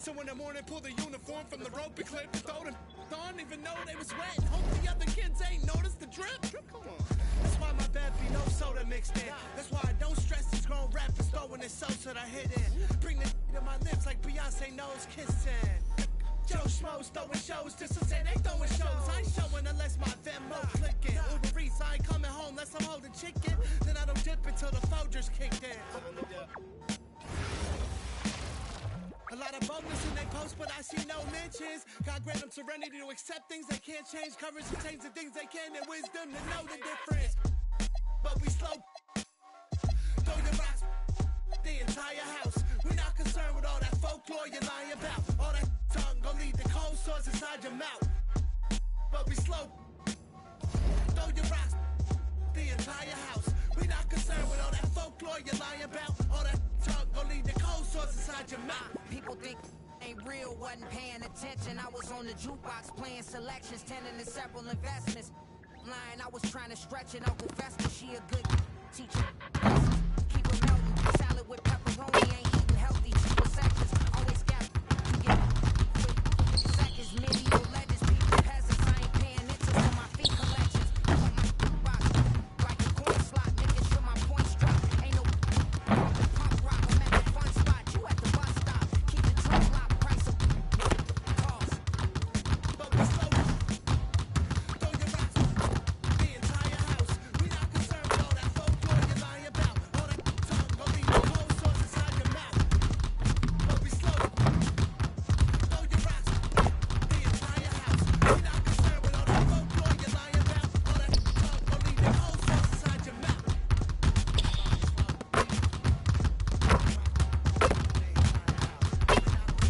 So in the morning, pull the uniform from the rope and clip and throw them on, even though they was wet. And hope the other kids ain't noticed the drip. Come on. That's why my bed be no soda mixed in. That's why I don't stress these grown rappers throwing it so that I hit in. Bring the to my lips like Beyonce knows kissing. Joe Schmo's throwing shows just to say they throwing shows. I ain't showing unless my Venmo clicking. Uber Eats, I ain't coming home unless I'm holding chicken. Then I don't dip until the Folgers kicked in. A lot of boldness in they post, but I see no mentions. God grant them serenity to accept things they can't change. Courage to change the things they can, and wisdom to know the difference. But we slow. Throw your rocks, the entire house. We're not concerned with all that folklore you're lying about. All that tongue gon' lead to cold sores inside your mouth. But we slow. Throw your rocks, the entire house. We're not concerned with all that folklore you're lying about. All that tongue gon' lead to cold sores inside your mouth. People think ain't real, wasn't paying attention. I was on the jukebox playing selections, tending to several investments. Lying, I was trying to stretch it. Uncle Fester, she a good teacher. Keep it melting. Salad with pepperoni, ain't eating healthy. Cheaper sections, always got seconds. Medieval legends, people peasants. I ain't paying interest on my fee collections. On my box, like a coin slot, making sure my points drop. Ain't no punk rock, I'm at the fun spot. You at the bus stop. Keep the trunk locked, price of cost. But we slow. Throw your rocks, the entire house. We not concerned with all that folklore you're lying about. All that tongue gon' leave the cold sores inside your mouth. But we slow. Throw your rocks, the entire house. We not concerned with all that folklore you're lying about. All that tongue gon' leave the cold sores inside your mouth.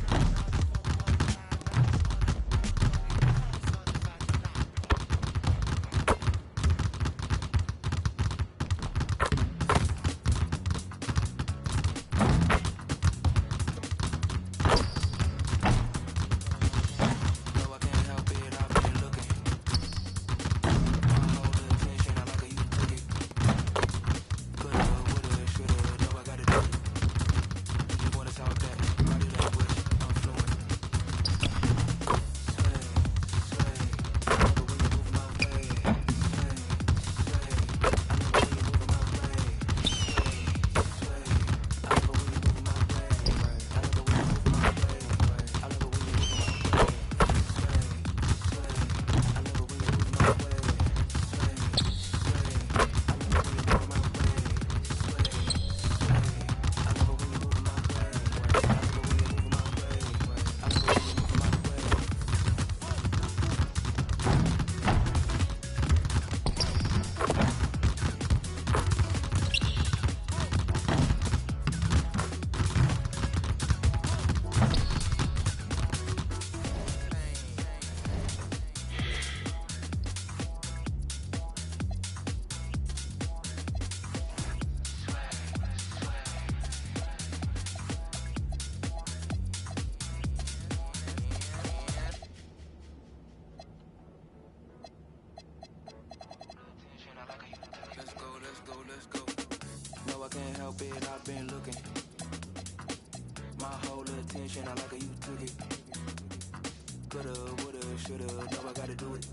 No, I can't help it, I've been looking. My whole attention, I like how you took it. Coulda, woulda, shoulda, know I gotta do it. You just wanna talk that body language, I'm fluent. Sway, sway, I love it when you move my way. Sway, sway, I love it when you move my way. Sway, sway, I love it when you move my way. I love it when you move my way. I love it when you move my way. Let's go. No, I can't help it, I've been looking. My whole attention, I like how you took it. Coulda, woulda, shoulda, know I gotta do it.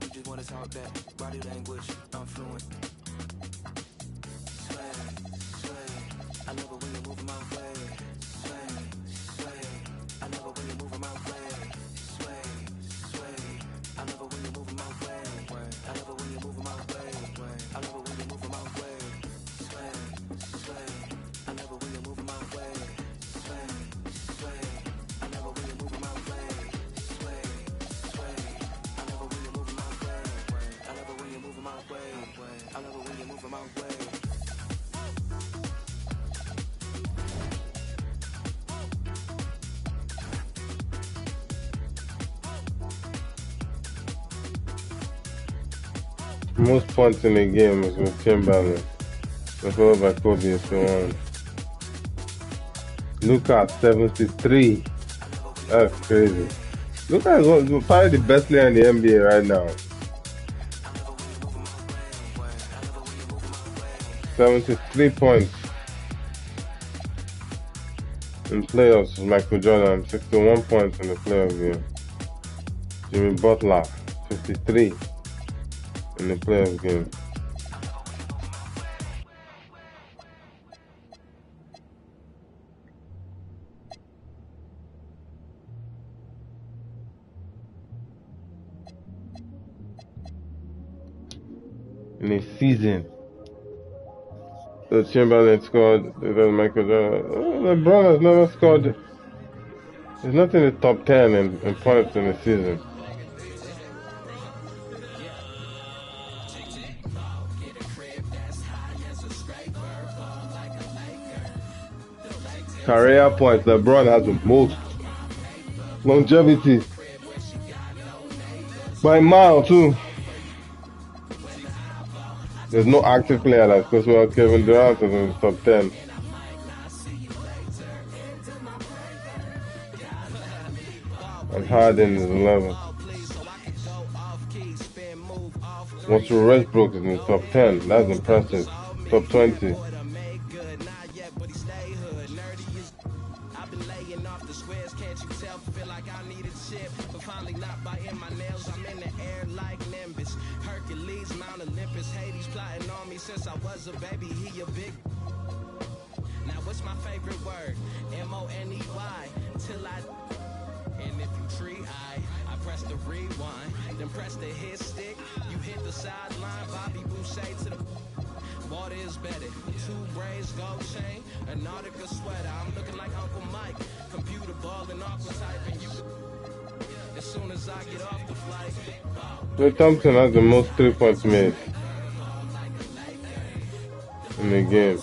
You just wanna talk that body language, I'm fluent. Sway, sway, I love it when you're moving my way. Sway, sway, I love it when you're moving my way. Sway, sway, I love it when you're moving my way. I love it when you're moving my way. I love it when you're moving my way. Sway, sway, I love it when you're moving my way. Sway, sway, I love it when you're moving my way. Sway, sway, I love it when you're moving my way. I love it when you're moving my way. I love it when you're moving my way. Most points in the game is with Timberland, followed by Kobe and so on. Luka 73. That's crazy. Luka is probably the best player in the NBA right now. 73 points. In playoffs, Michael Jordan, 61 points in the playoff game. Jimmy Butler, 53 in the playoff game. In a season, the Chamberlain scored because Michael Jordan. LeBron has never scored. He's not in the top 10 in points in a season. Career points, LeBron has the most. Longevity by a mile too. There's no active player that's because well Kevin Durant is in the top 10. And Harden is 11. Russell Westbrook is in the top 10. That's impressive. Top 20. Since I was a baby, he a big. Now what's my favorite word? M-O-N-E-Y. Till I. And if you tree, I press the rewind, then press the hit stick. You hit the sideline, Bobby Boucher to the. Water is better. 2 braids, gold chain, an Nautica sweater. I'm looking like Uncle Mike. Computer ball and aqua type, and you. As soon as I get off the flight. Klay Thompson has the most 3 points made in the game.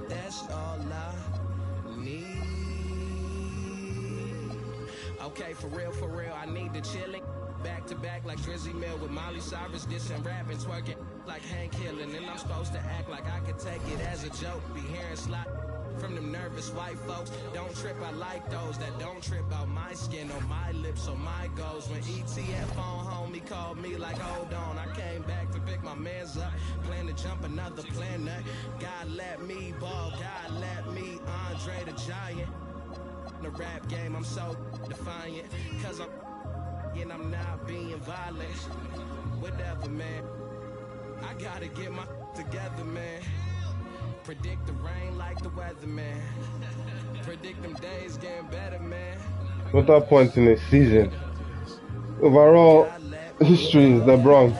That's all I need. Okay, for real, I need the chillin'. Back to back like Drizzy Mill with Molly Cyrus, dissing, rapping, twerking like Hank Hill. And then I'm supposed to act like I could take it as a joke. Be hearing slot from them nervous white folks. Don't trip, I like those that don't trip out my skin on my lips or my goals. When ET at phone home, he called me like, hold on. I came back to pick my mans up, plan to jump another planet. God let me ball, God let me Andre the Giant. In the rap game, I'm so defiant, cause I'm not being violent. Whatever, man. I gotta get my together, man. Predict the rain like the weather, man. Predict them days getting better, man. Total points in a season. Overall history is LeBron.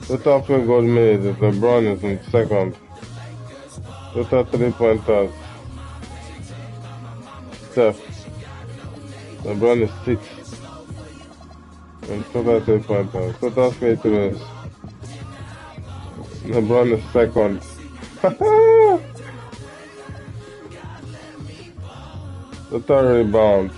Total field goal made is LeBron is in second. Total 3-pointers. Steph. LeBron is 6th. And total 3-pointers. Total free throws. LeBron is 2nd. Total rebounds.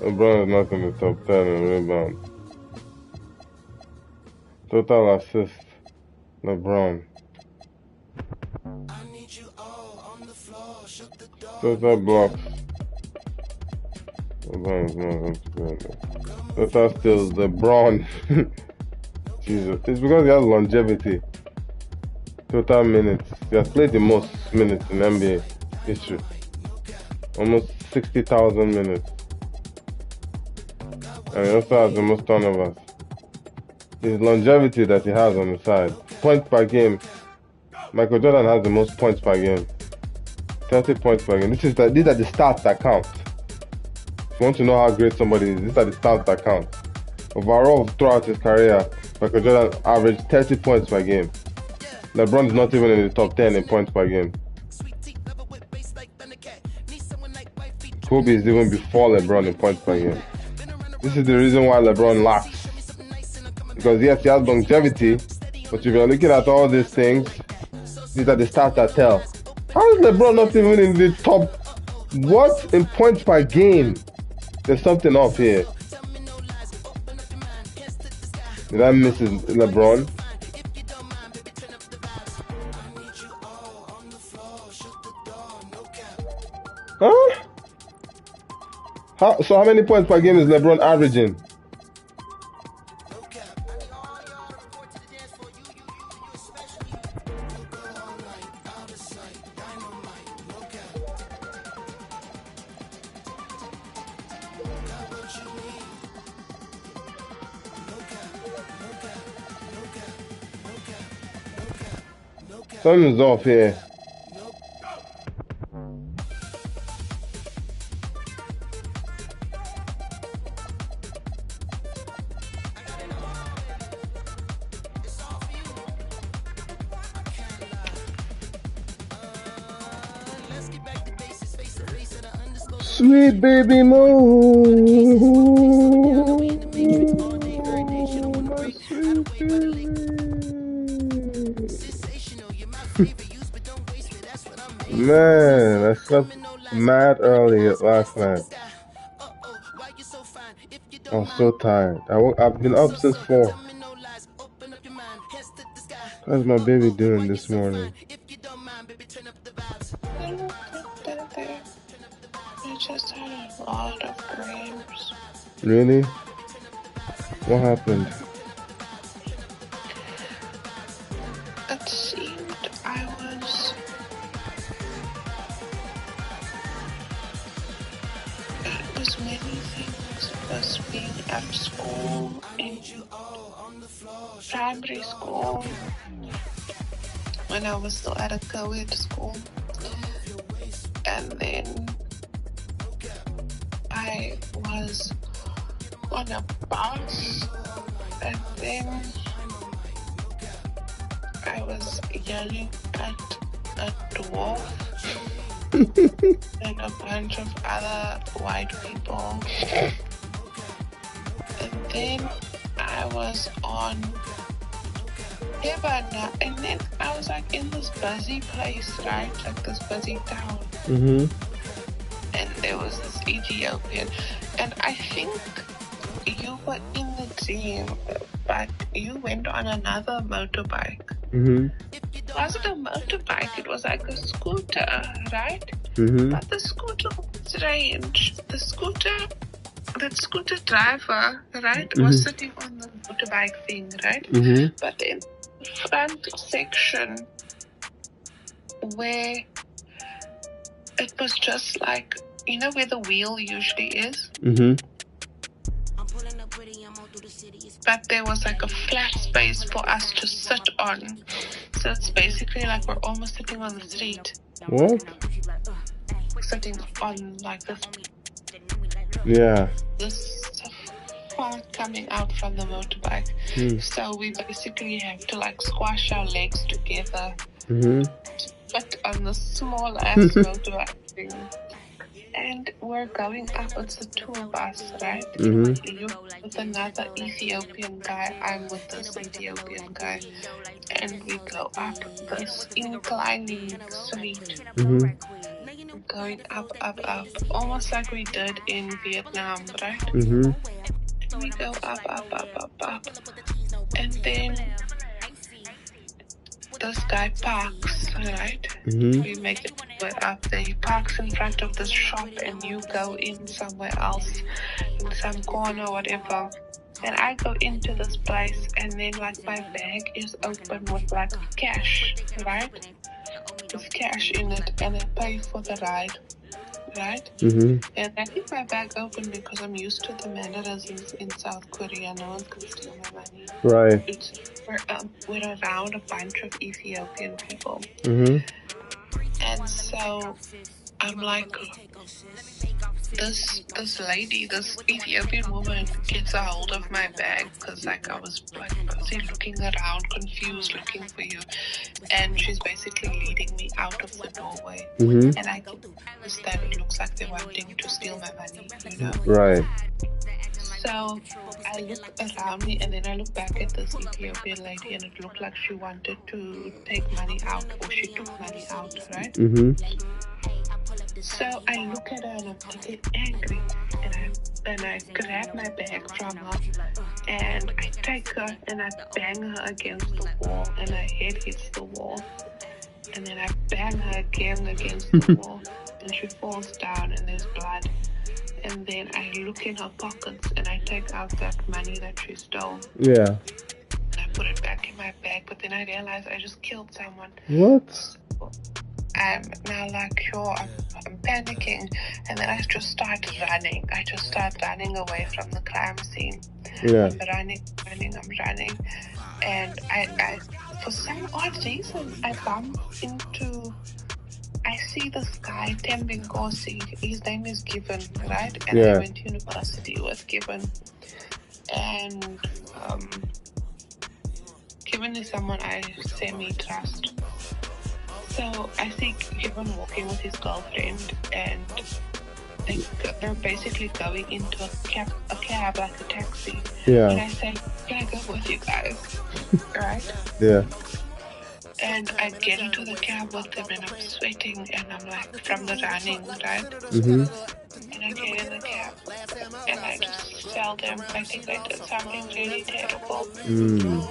LeBron is not in the top 10 in rebounds. Total assists. LeBron. Total blocks. LeBron is not going to do that. Total steals. LeBron. Jesus. It's because he has longevity. Total minutes. He has played the most minutes in NBA history. Almost 60,000 minutes. And he also has the most turnovers. His longevity that he has on the side. Points per game. Michael Jordan has the most points per game. 30 points per game. These are the stats that count. If you want to know how great somebody is, these are the stats that count. Overall, throughout his career, Michael Jordan averaged 30 points per game. LeBron is not even in the top 10 in points per game. Kobe is even before LeBron in points per game. This is the reason why LeBron lacks. Because yes, he has longevity, but if you're looking at all these things, these are the stats that tell. How How is LeBron not even in the top? What in points per game? There's something off here. Did I miss LeBron? Huh? So how many points per game is LeBron averaging? Something's off here. Sweet baby moon. Man, I slept mad early last night. I'm so tired. I've been up since 4. How's my baby doing this morning? I just had a lot of dreams. Really? What happened? It seemed I was many things. It was being at school, in primary school, when I was still at a co-ed school. And then I was on a bus, and then I was yelling at a dwarf and a bunch of other white people. And then I was on Hebana, and then I was like in this busy place, right? Like this busy town. Mm-hmm. And there was this Ethiopian, and I think you were in the team, but you went on another motorbike. Mm-hmm. It wasn't a motorbike, it was like a scooter, right? Mm-hmm. But the scooter was strange. The scooter driver, right, was sitting on the motorbike thing, right? Mm-hmm. But in the front section where it was just like, you know where the wheel usually is? Mm-hmm. But there was like a flat space for us to sit on. So it's basically like we're almost sitting on the street. What? Sitting on like this. Yeah. This part coming out from the motorbike. So we basically have to like squash our legs together. Mm-hmm. But on the small ass motorbike thing. And we're going up, it's a tour bus, right? Mm-hmm. You're with another Ethiopian guy, I'm with this Ethiopian guy. And we go up this inclining street. Mm-hmm. Going up, almost like we did in Vietnam, right? Mm-hmm. We go up. And then this guy parks, right? Mm-hmm. We make it way up there. He parks in front of this shop and you go in somewhere else, in some corner, whatever. And I go into this place and then like my bag is open with like cash, right? With cash in it, and I pay for the ride, right? Mm-hmm. And I keep my bag open because I'm used to the mannerisms in South Korea. No one can steal my money. Right. We're around a bunch of Ethiopian people. Mm-hmm. And so I'm like, this lady, this Ethiopian woman gets a hold of my bag because like I was like busy looking around, confused, looking for you. And she's basically leading me out of the doorway. Mm-hmm. And I can understand it looks like they're wanting to steal my money, you know? Right. So I look around me and then I look back at this Ethiopian lady and it looked like she wanted to take money out or she took money out, right? So I look at her and I get angry and I grab my bag from her and I take her and I bang her against the wall and her head hits the wall. And then I bang her again against the wall and she falls down and there's blood. And then I look in her pockets and I take out that money that she stole. Yeah. And I put it back in my bag, but then I realize I just killed someone. What? I'm now like, sure, I'm panicking. And then I just start running. I just start running away from the crime scene. Yeah. I'm running. And I for some odd reason, I bump into... I see this guy, Tembin Gosi. His name is Gibbon, right? And I went to university with Gibbon. And Gibbon is someone I semi-trust. So I see Gibbon walking with his girlfriend and they're basically going into a cab like a taxi. Yeah. And I say, can I go with you guys? Right? Yeah. And I get into the cab with them and I'm sweating and I'm like from the running, right? And I get in the cab and I just tell them I think I did something really terrible. So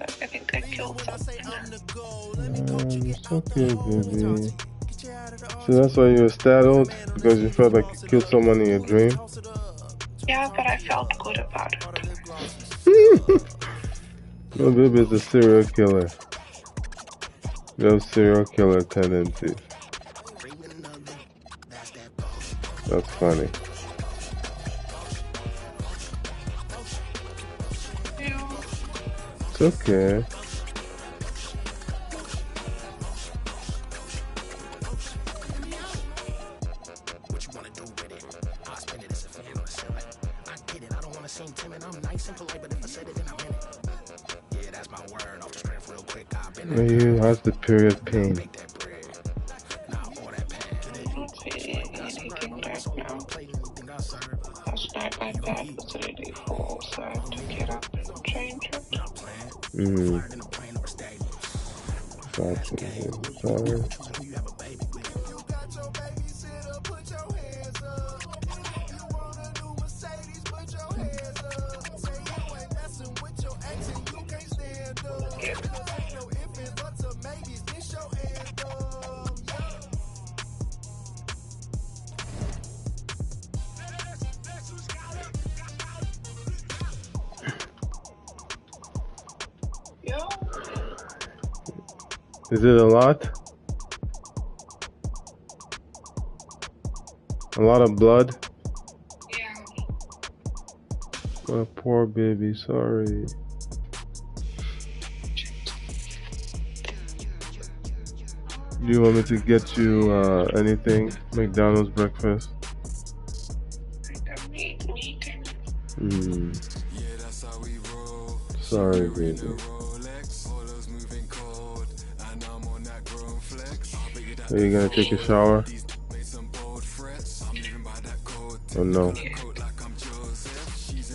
I think I killed someone. It's okay, baby. So that's why you were startled? Because you felt like you killed someone in your dream? Yeah, but I felt good about it. No, baby is a serial killer. You have serial killer tendencies. That's funny. Yeah. It's okay. You how's the period pain? Not really anything right now. Last night my bed was really full, so I had to get up and change it. Gotcha. Sorry. Is it a lot? A lot of blood? Yeah. Oh, poor baby, sorry. Do you want me to get you anything? McDonald's breakfast? I don't need anything. Sorry, baby. Are you gonna take a shower? Oh no.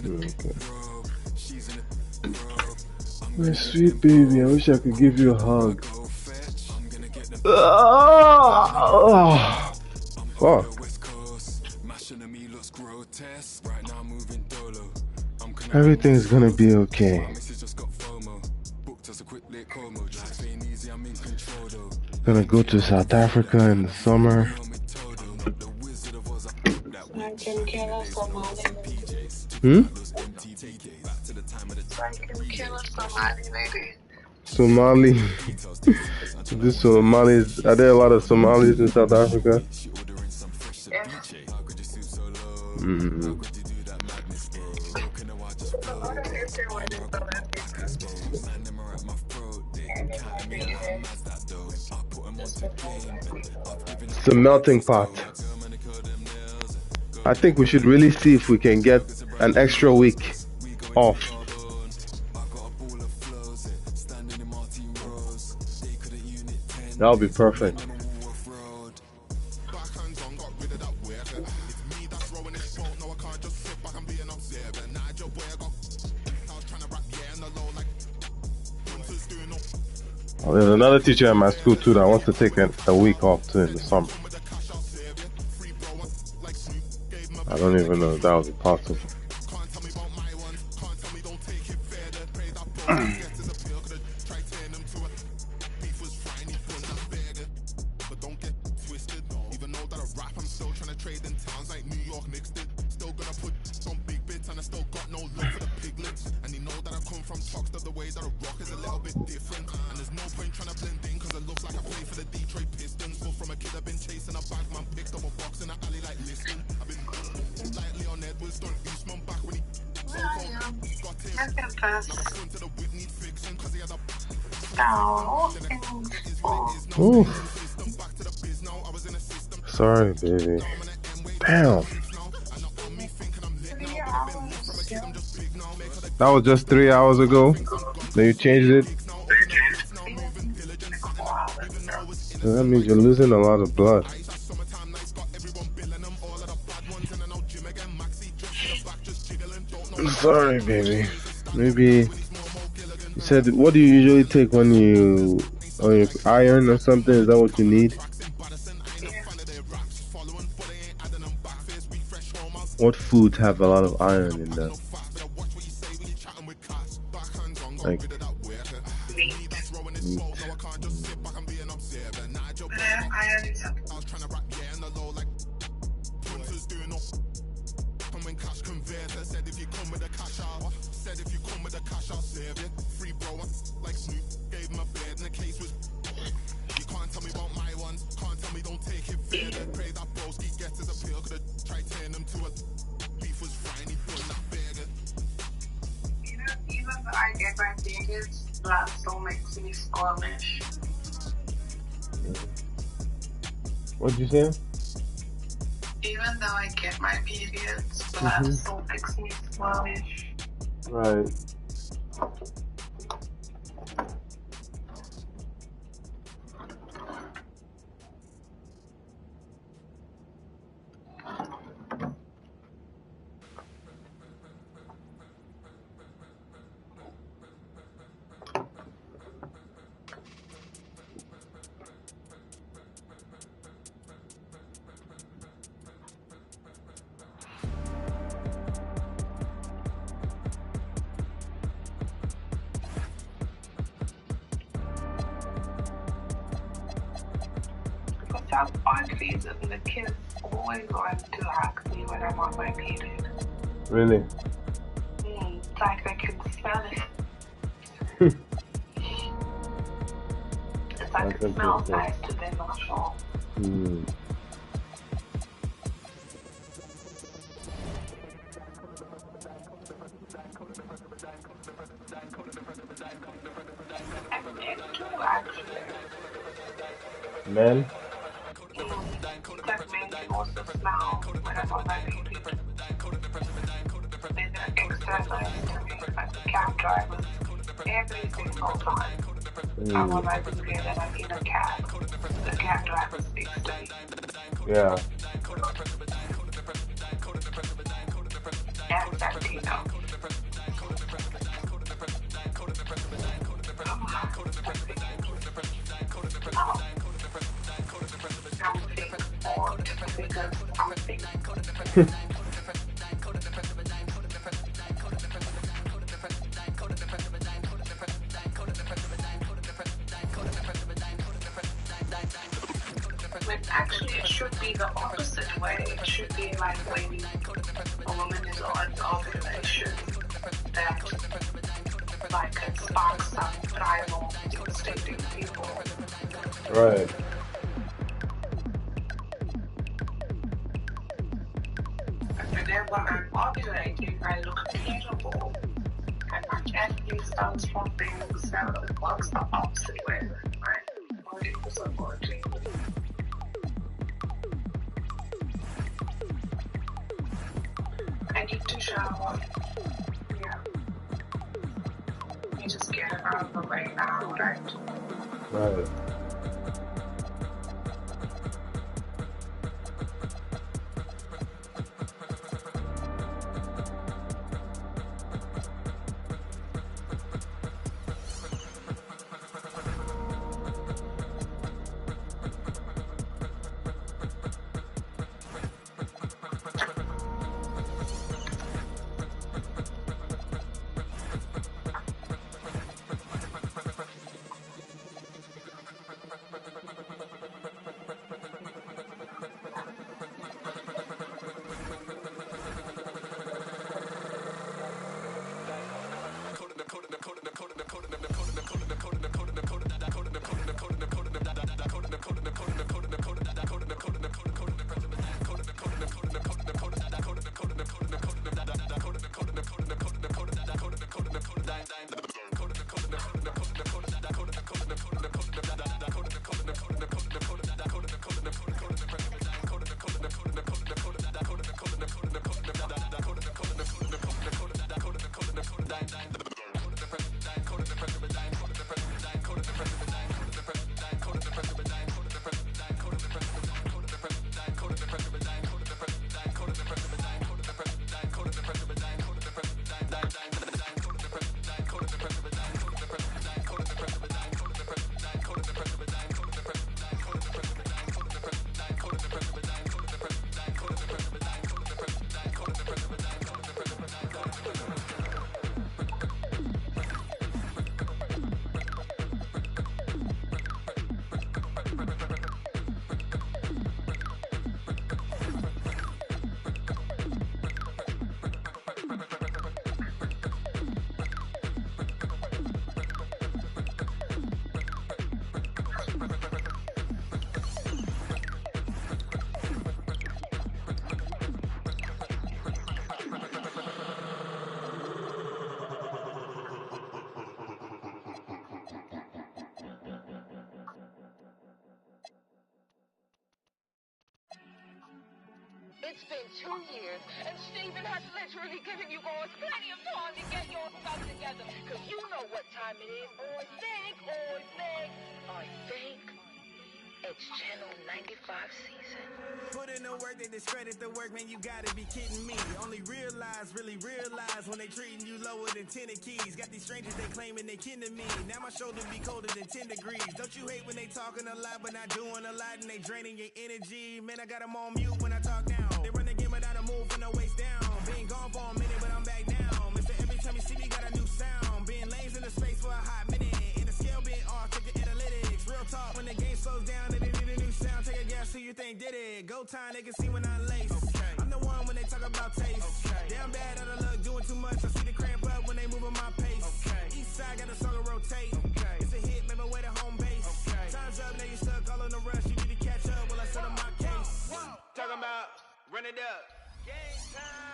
Okay. My sweet baby, I wish I could give you a hug. Fuck. Everything's gonna be okay. Gonna go to South Africa in the summer. I can kill a Somali. I can kill a Somali lady. Somali. This Somalis, are there a lot of Somalis in South Africa? Yeah. It's a melting pot. I think we should really see if we can get an extra week off. That'll be perfect. Oh, there's another teacher at my school too that wants to take a week off too in the summer. I don't even know if that was possible. Ooh. Sorry, baby. Damn. That was just 3 hours ago. Then you changed it. So that means you're losing a lot of blood. I'm sorry, baby. Maybe you said, what do you usually take when you iron or something? Is that what you need? What foods have a lot of iron in them? Like meat. Even though I get my periods, blood still makes me squirmish. What'd you say? Even though I get my periods, blood still makes me squirmish. Right. That's odd reason the kids always want to hug me when I'm on my period. Really? It's like they can smell it. It's like it smells nice to them, not sure. And men too, actually. Men? That men can also smell when I'm on my period. Then they're extra nice to me, like the cab drivers. Every single time I'm on my period and I'm in a cab, the cab driver speaks to me. Yeah. And Santino. When actually it should be the opposite way. It should be like when a woman is on ovulation, that like it sparks some primal instinct in people. Right. Whenever I'm ovulating, I look beautiful. And my acne starts pumping, so it works the opposite way. My body was working. I need to shower. Yeah. You just get it out of the way now, right? Right. It's been 2 years, and Steven has literally given you boys plenty of time to get your stuff together. Because you know what time it is. I think it's Channel 95 season. Put in the work, they discredit the work, man, you gotta be kidding me. Only really realize when they treating you lower than 10 keys. Got these strangers, they claiming they kin to me. Now my shoulder be colder than 10 degrees. Don't you hate when they talking a lot, but not doing a lot, and they draining your energy? Man, I got them on mute when I talk down. They run the game without a move and no waist down. Been gone for a minute, but I'm back now. Mister, every time you see me, got a new sound. Being lanes in the space for a hot minute. And the scale being off, check the analytics. Real talk, when the game slows down, and they need a new sound. Take a guess who you think did it. Go time, they can see when I lace. I'm the one when they talk about taste. Damn bad out of luck, doing too much. I see the cramp up when they moving my pace. East side got the song to rotate. It's a hit, maybe way to home base. Time's up, now you stuck all in the rush. You need to catch up while I settle my case. Talking about run it up.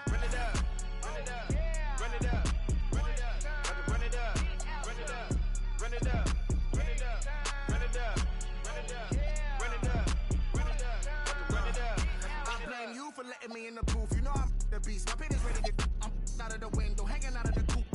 Run it up. Run it up. Run it up. Run it up. Run it up. Run it up. Run it up. Run it up. Run it up. Run it up. Run it up. Run it up. Run it up. I blame you for letting me in the booth. You know I'm the beast. My pen is ready to. I'm out of the window, hanging out of the coop.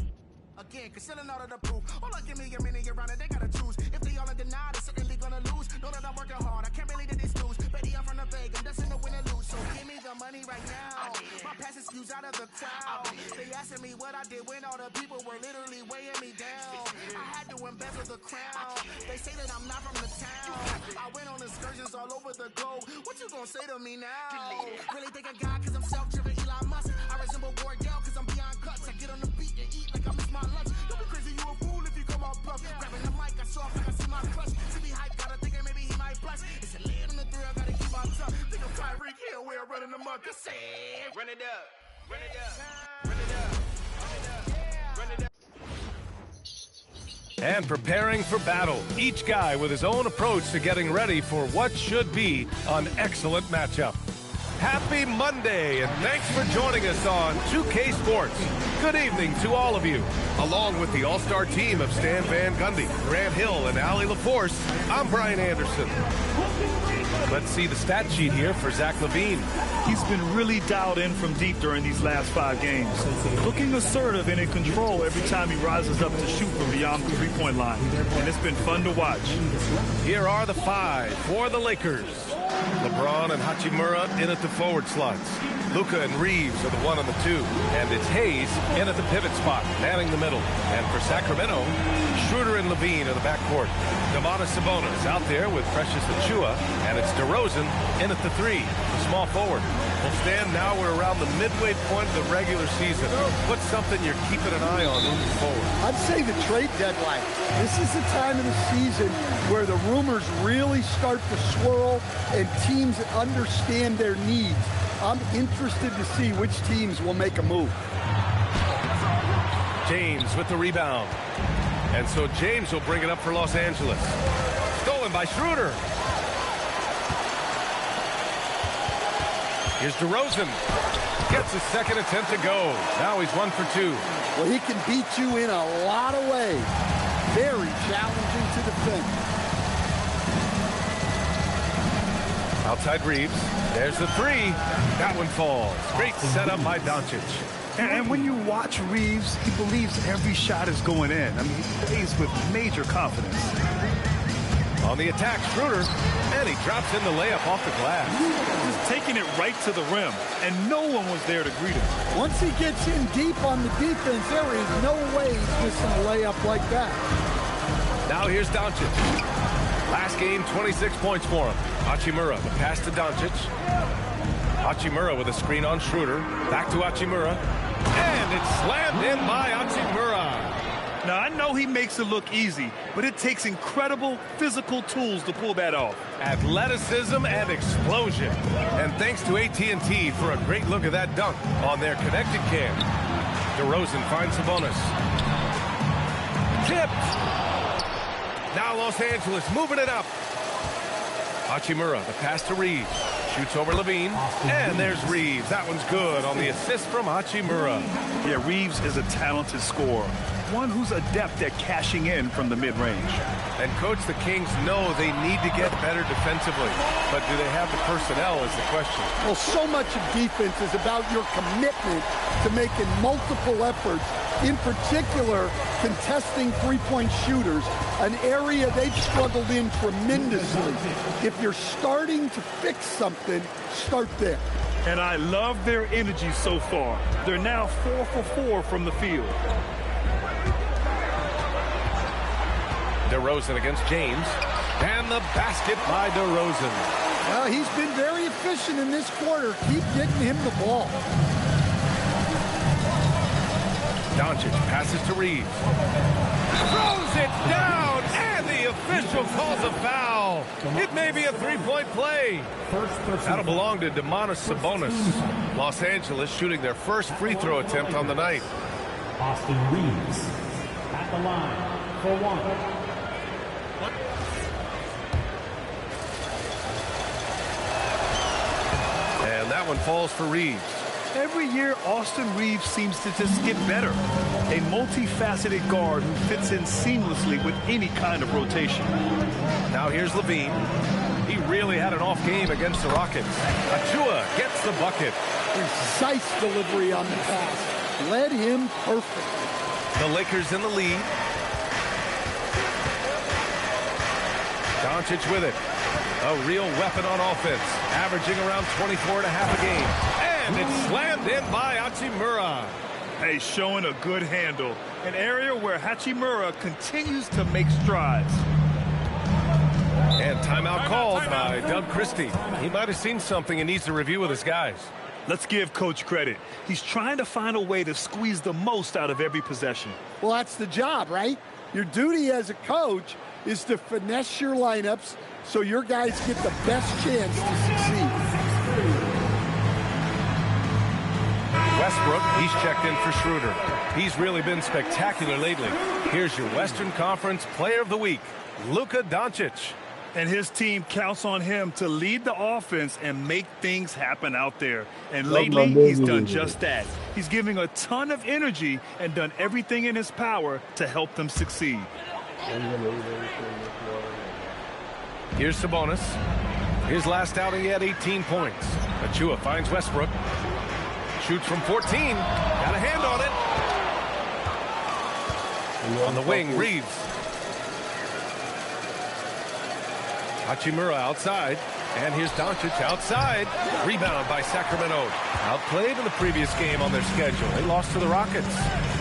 Again, concealing all of the proof. Hold on, give me a minute, you're running, they gotta choose. If they all in denial, they're certainly gonna lose. Know that I'm working hard, I can't believe that it's news. Baby, I'm from the Vegas, I'm destined to win or lose. So give me the money right now. My past excuse out of the crowd. They asking me what I did when all the people were literally weighing me down. I had to embezzle the crown. They say that I'm not from the town. I went on excursions all over the globe. What you gonna say to me now? Really think I got cause I'm self-driven Elon Musk. I resemble Wardell cause I'm beyond cuts. I get on the beat and eat like I miss my lunch. Don't be crazy, you a fool if you come off bluff. Grabbing the mic, I saw like I see my clutch. To be hype, gotta think maybe he might bust. It's a lead on the thrill, gotta keep my tough. Think I'm Tyreek Hill, we're running the muck. I say, run it up, run it up, run it up, run it up, run it up. And preparing for battle, each guy with his own approach to getting ready for what should be an excellent matchup. Happy Monday, and thanks for joining us on 2K Sports. Good evening to all of you. Along with the all-star team of Stan Van Gundy, Grant Hill, and Allie LaForce, I'm Brian Anderson. Let's see the stat sheet here for Zach LaVine. He's been really dialed in from deep during these last 5 games. Looking assertive and in control every time he rises up to shoot from beyond the three-point line. And it's been fun to watch. Here are the 5 for the Lakers. LeBron and Hachimura in at the forward slots. Luka and Reeves are the 1 and the 2. And it's Hayes in at the pivot spot, manning the middle. And for Sacramento, Schroeder and Levine are the backcourt. Domantas Sabonis out there with Precious Achiuwa. And it's DeRozan in at the 3, the small forward. Well, Stan, now we're around the midway point of the regular season. What's something you're keeping an eye on moving forward? I'd say the trade deadline. This is the time of the season where the rumors really start to swirl and teams understand their needs. I'm interested to see which teams will make a move. James with the rebound. And so James will bring it up for Los Angeles. Stolen by Schroeder. Here's DeRozan. Gets his second attempt to go. Now he's 1 for 2. Well, he can beat you in a lot of ways. Very challenging to defend. Outside Reeves. There's the 3. That one falls. Great setup by Doncic. And when you watch Reeves, he believes every shot is going in. I mean, he plays with major confidence. On the attack, Schroeder, and he drops in the layup off the glass. Just taking it right to the rim, and no one was there to greet him. Once he gets in deep on the defense, there is no way he's missing a layup like that. Now here's Doncic. Last game, 26 points for him. Hachimura, the pass to Doncic. Hachimura with a screen on Schroeder. Back to Hachimura. And it's slammed in by Hachimura. Now, I know he makes it look easy, but it takes incredible physical tools to pull that off. Athleticism and explosion. And thanks to AT&T for a great look at that dunk on their connected cam. DeRozan finds Sabonis. Tipped. Now Los Angeles moving it up. Hachimura, the pass to Reeves. Shoots over Levine. And there's Reeves. That one's good on the assist from Hachimura. Yeah, Reeves is a talented scorer. One who's adept at cashing in from the mid-range. And, Coach, the Kings know they need to get better defensively. But do they have the personnel is the question. Well, so much of defense is about your commitment to making multiple efforts, in particular, contesting three-point shooters, an area they've struggled in tremendously. If you're starting to fix something, start there. And I love their energy so far. They're now 4 for 4 from the field. DeRozan against James. And the basket by DeRozan. Well, he's been very efficient in this quarter. Keep getting him the ball. Doncic passes to Reeves. Throws it down, and the official calls a foul. It may be a three-point play. That'll belong to Domantas Sabonis. Los Angeles shooting their first free throw attempt on the night. Austin Reeves at the line for one. And that one falls for Reeves. Every year, Austin Reeves seems to just get better. A multifaceted guard who fits in seamlessly with any kind of rotation. Now here's Levine. He really had an off game against the Rockets. Achua gets the bucket. Precise delivery on the pass. Led him perfectly. The Lakers in the lead. Doncic with it. A real weapon on offense, averaging around 24.5 a game. And it's slammed in by Hachimura. Hey, showing a good handle. An area where Hachimura continues to make strides. And timeout called by Doug Christie. He might have seen something and needs to review with his guys. Let's give Coach credit. He's trying to find a way to squeeze the most out of every possession. Well, that's the job, right? Your duty as a coach is to finesse your lineups so your guys get the best chance to succeed. Westbrook, he's checked in for Schroeder. He's really been spectacular lately. Here's your Western Conference Player of the Week, Luka Doncic. And his team counts on him to lead the offense and make things happen out there. And lately, he's done just that. He's giving a ton of energy and done everything in his power to help them succeed. Here's Sabonis. His last outing, he had 18 points. Achua finds Westbrook. Shoots from 14. Got a hand on it. On the wing, Reeves. Hachimura outside. And here's Doncic outside. Rebound by Sacramento. Outplayed in the previous game on their schedule. They lost to the Rockets.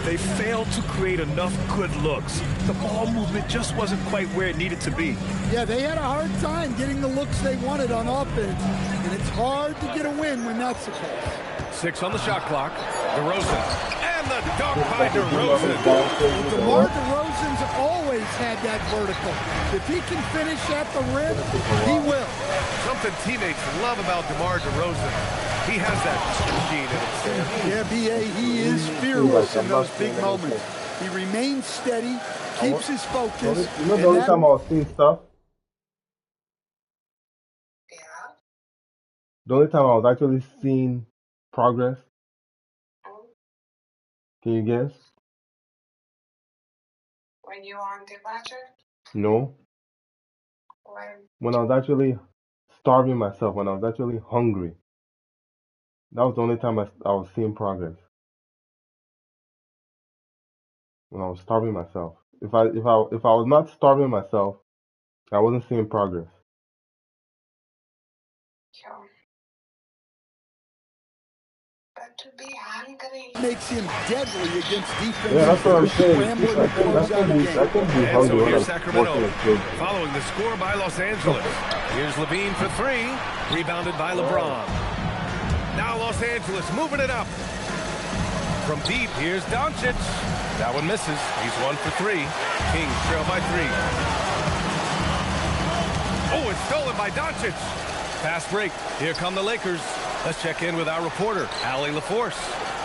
They failed to create enough good looks. The ball movement just wasn't quite where it needed to be. Yeah, they had a hard time getting the looks they wanted on offense. And it's hard to get a win when that's the case. 6 on the shot clock. DeRozan. And the dunk by DeRozan. DeMar DeRozan's always had that vertical. If he can finish at the rim, he will. Something teammates love about DeMar DeRozan. He has that machine in his Yeah, B.A., he is fearless in those big moments. He remains steady, keeps his focus. You know the only time I was seeing stuff? Yeah. The only time I was actually seeing progress? Can you guess? When you on departure? No. When I was actually starving myself, when I was actually hungry. That was the only time I was seeing progress. When I was starving myself. If I was not starving myself, I wasn't seeing progress. Sure. But to be hungry Makes him deadly against defense. Yeah, that's what I'm saying. And so here's Sacramento, following the score by Los Angeles. Here's Levine for 3, rebounded by LeBron. Now Los Angeles moving it up. From deep, here's Doncic. That one misses. He's 1 for 3. Kings trail by 3. Oh, it's stolen by Doncic. Fast break. Here come the Lakers. Let's check in with our reporter, Allie LaForce.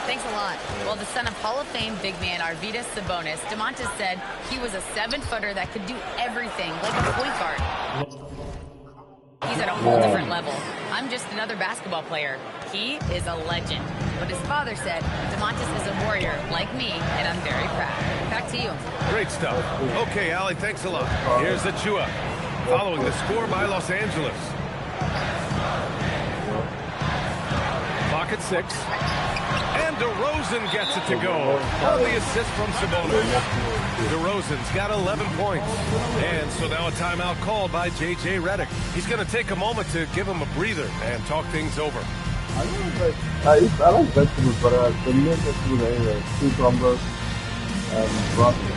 Thanks a lot. Well, the son of Hall of Fame big man Arvydas Sabonis, Domantas said he was a 7-footer that could do everything, like a point guard. He's at a whole different level. I'm just another basketball player. He is a legend. But his father said, DeMontis is a warrior like me, and I'm very proud. Back to you. Great stuff. Okay, Allie, thanks a lot. Here's Achua, following the score by Los Angeles. Clock at 6. And DeRozan gets it to go. On the assist from Sabonis. DeRozan's got 11 points. And so now a timeout called by J.J. Redick. He's going to take a moment to give him a breather and talk things over. I like vegetables, but the main vegetables are cucumbers and broccoli.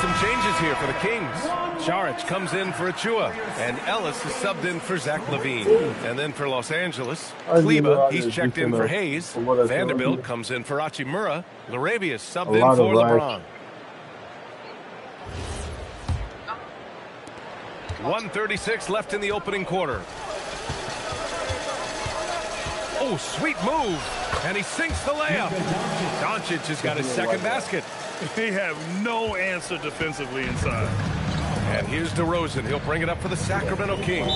Some changes here for the Kings. Saric comes in for Achua, and Ellis is subbed in for Zach LaVine. And then for Los Angeles, Kleber, he's checked in for Hayes. Vanderbilt comes in for Hachimura. Laravia subbed in for LeBron. 1:36 left in the opening quarter. Oh, sweet move. And he sinks the layup. Doncic has got his second basket. They have no answer defensively inside. And here's DeRozan. He'll bring it up for the Sacramento Kings.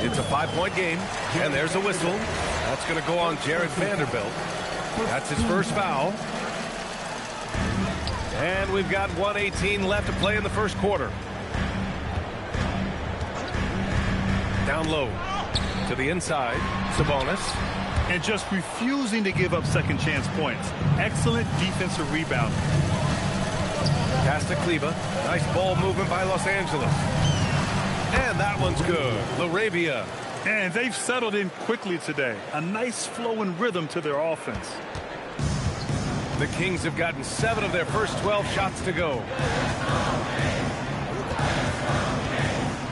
It's a 5-point game, and there's a whistle. That's going to go on Jared Vanderbilt. That's his first foul. And we've got 1:18 left to play in the first quarter. Down low to the inside, Sabonis. And just refusing to give up second chance points. Excellent defensive rebound. Pass to Kleber. Nice ball movement by Los Angeles. And that one's good. Laravia. And they've settled in quickly today. A nice flow and rhythm to their offense. The Kings have gotten 7 of their first 12 shots to go.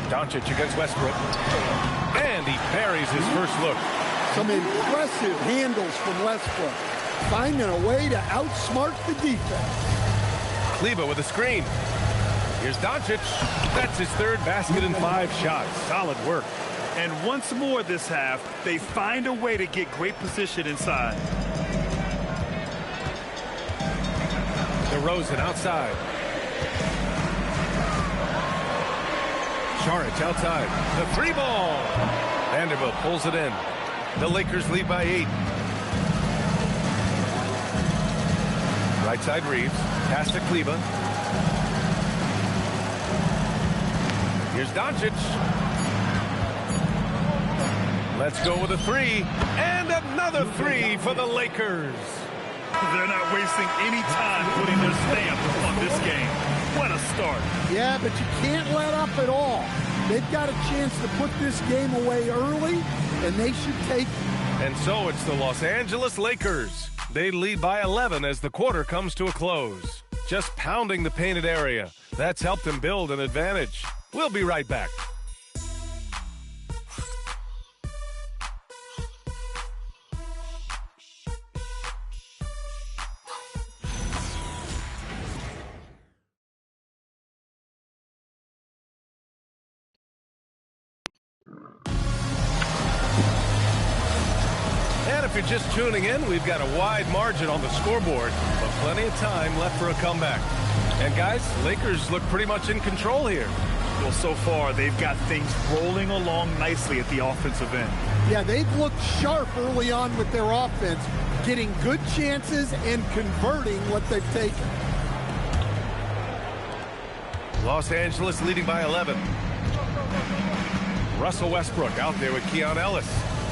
Doncic against Westbrook. And he buries his first look. Some impressive handles from Westbrook. Finding a way to outsmart the defense. Kleber with a screen. Here's Doncic. That's his third basket in 5 shots. Solid work. And once more this half, they find a way to get great position inside. DeRozan outside. Saric outside. The 3 ball. Vanderbilt pulls it in. The Lakers lead by 8. Right side Reeves. Pass to Kleber. Here's Doncic. Let's go with a 3. And another 3 for the Lakers. They're not wasting any time putting their stamp on this game. What a start. Yeah, but you can't let up at all. They've got a chance to put this game away early, and they should take it. And so it's the Los Angeles Lakers. They lead by 11 as the quarter comes to a close. Just pounding the painted area. That's helped them build an advantage. We'll be right back. If you're just tuning in, we've got a wide margin on the scoreboard, but plenty of time left for a comeback. And guys, Lakers look pretty much in control here. Well, so far, they've got things rolling along nicely at the offensive end. Yeah, they've looked sharp early on with their offense, getting good chances and converting what they've taken. Los Angeles leading by 11. Russell Westbrook out there with Keon Ellis.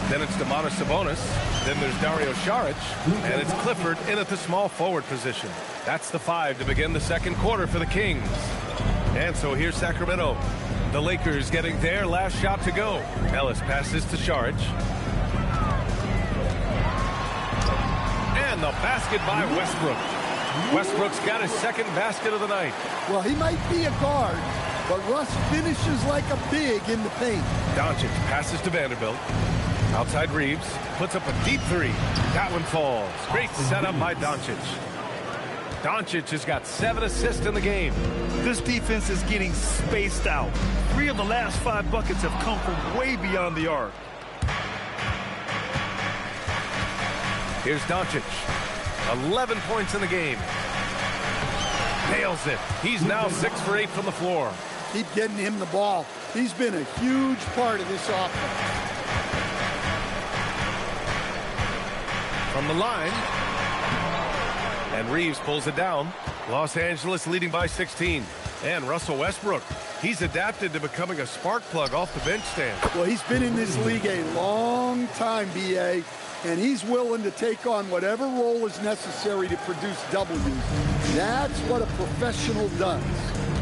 Then it's Domantas Sabonis. Then there's Dario Saric. And it's Clifford in at the small forward position. That's the 5 to begin the second quarter for the Kings. And so here's Sacramento. The Lakers getting their last shot to go. Ellis passes to Saric. And the basket by Westbrook. Westbrook's got his second basket of the night. Well, he might be a guard, but Russ finishes like a big in the paint. Doncic passes to Vanderbilt. Outside Reeves, puts up a deep three. That one falls. Great setup by Doncic. Doncic has got 7 assists in the game. This defense is getting spaced out. 3 of the last 5 buckets have come from way beyond the arc. Here's Doncic. 11 points in the game. Nails it. He's now 6 for 8 from the floor. Keep getting him the ball. He's been a huge part of this offense. From the line. And Reeves pulls it down. Los Angeles leading by 16. And Russell Westbrook. He's adapted to becoming a spark plug off the bench stand. Well, he's been in this league a long time, B.A., and he's willing to take on whatever role is necessary to produce W's. That's what a professional does.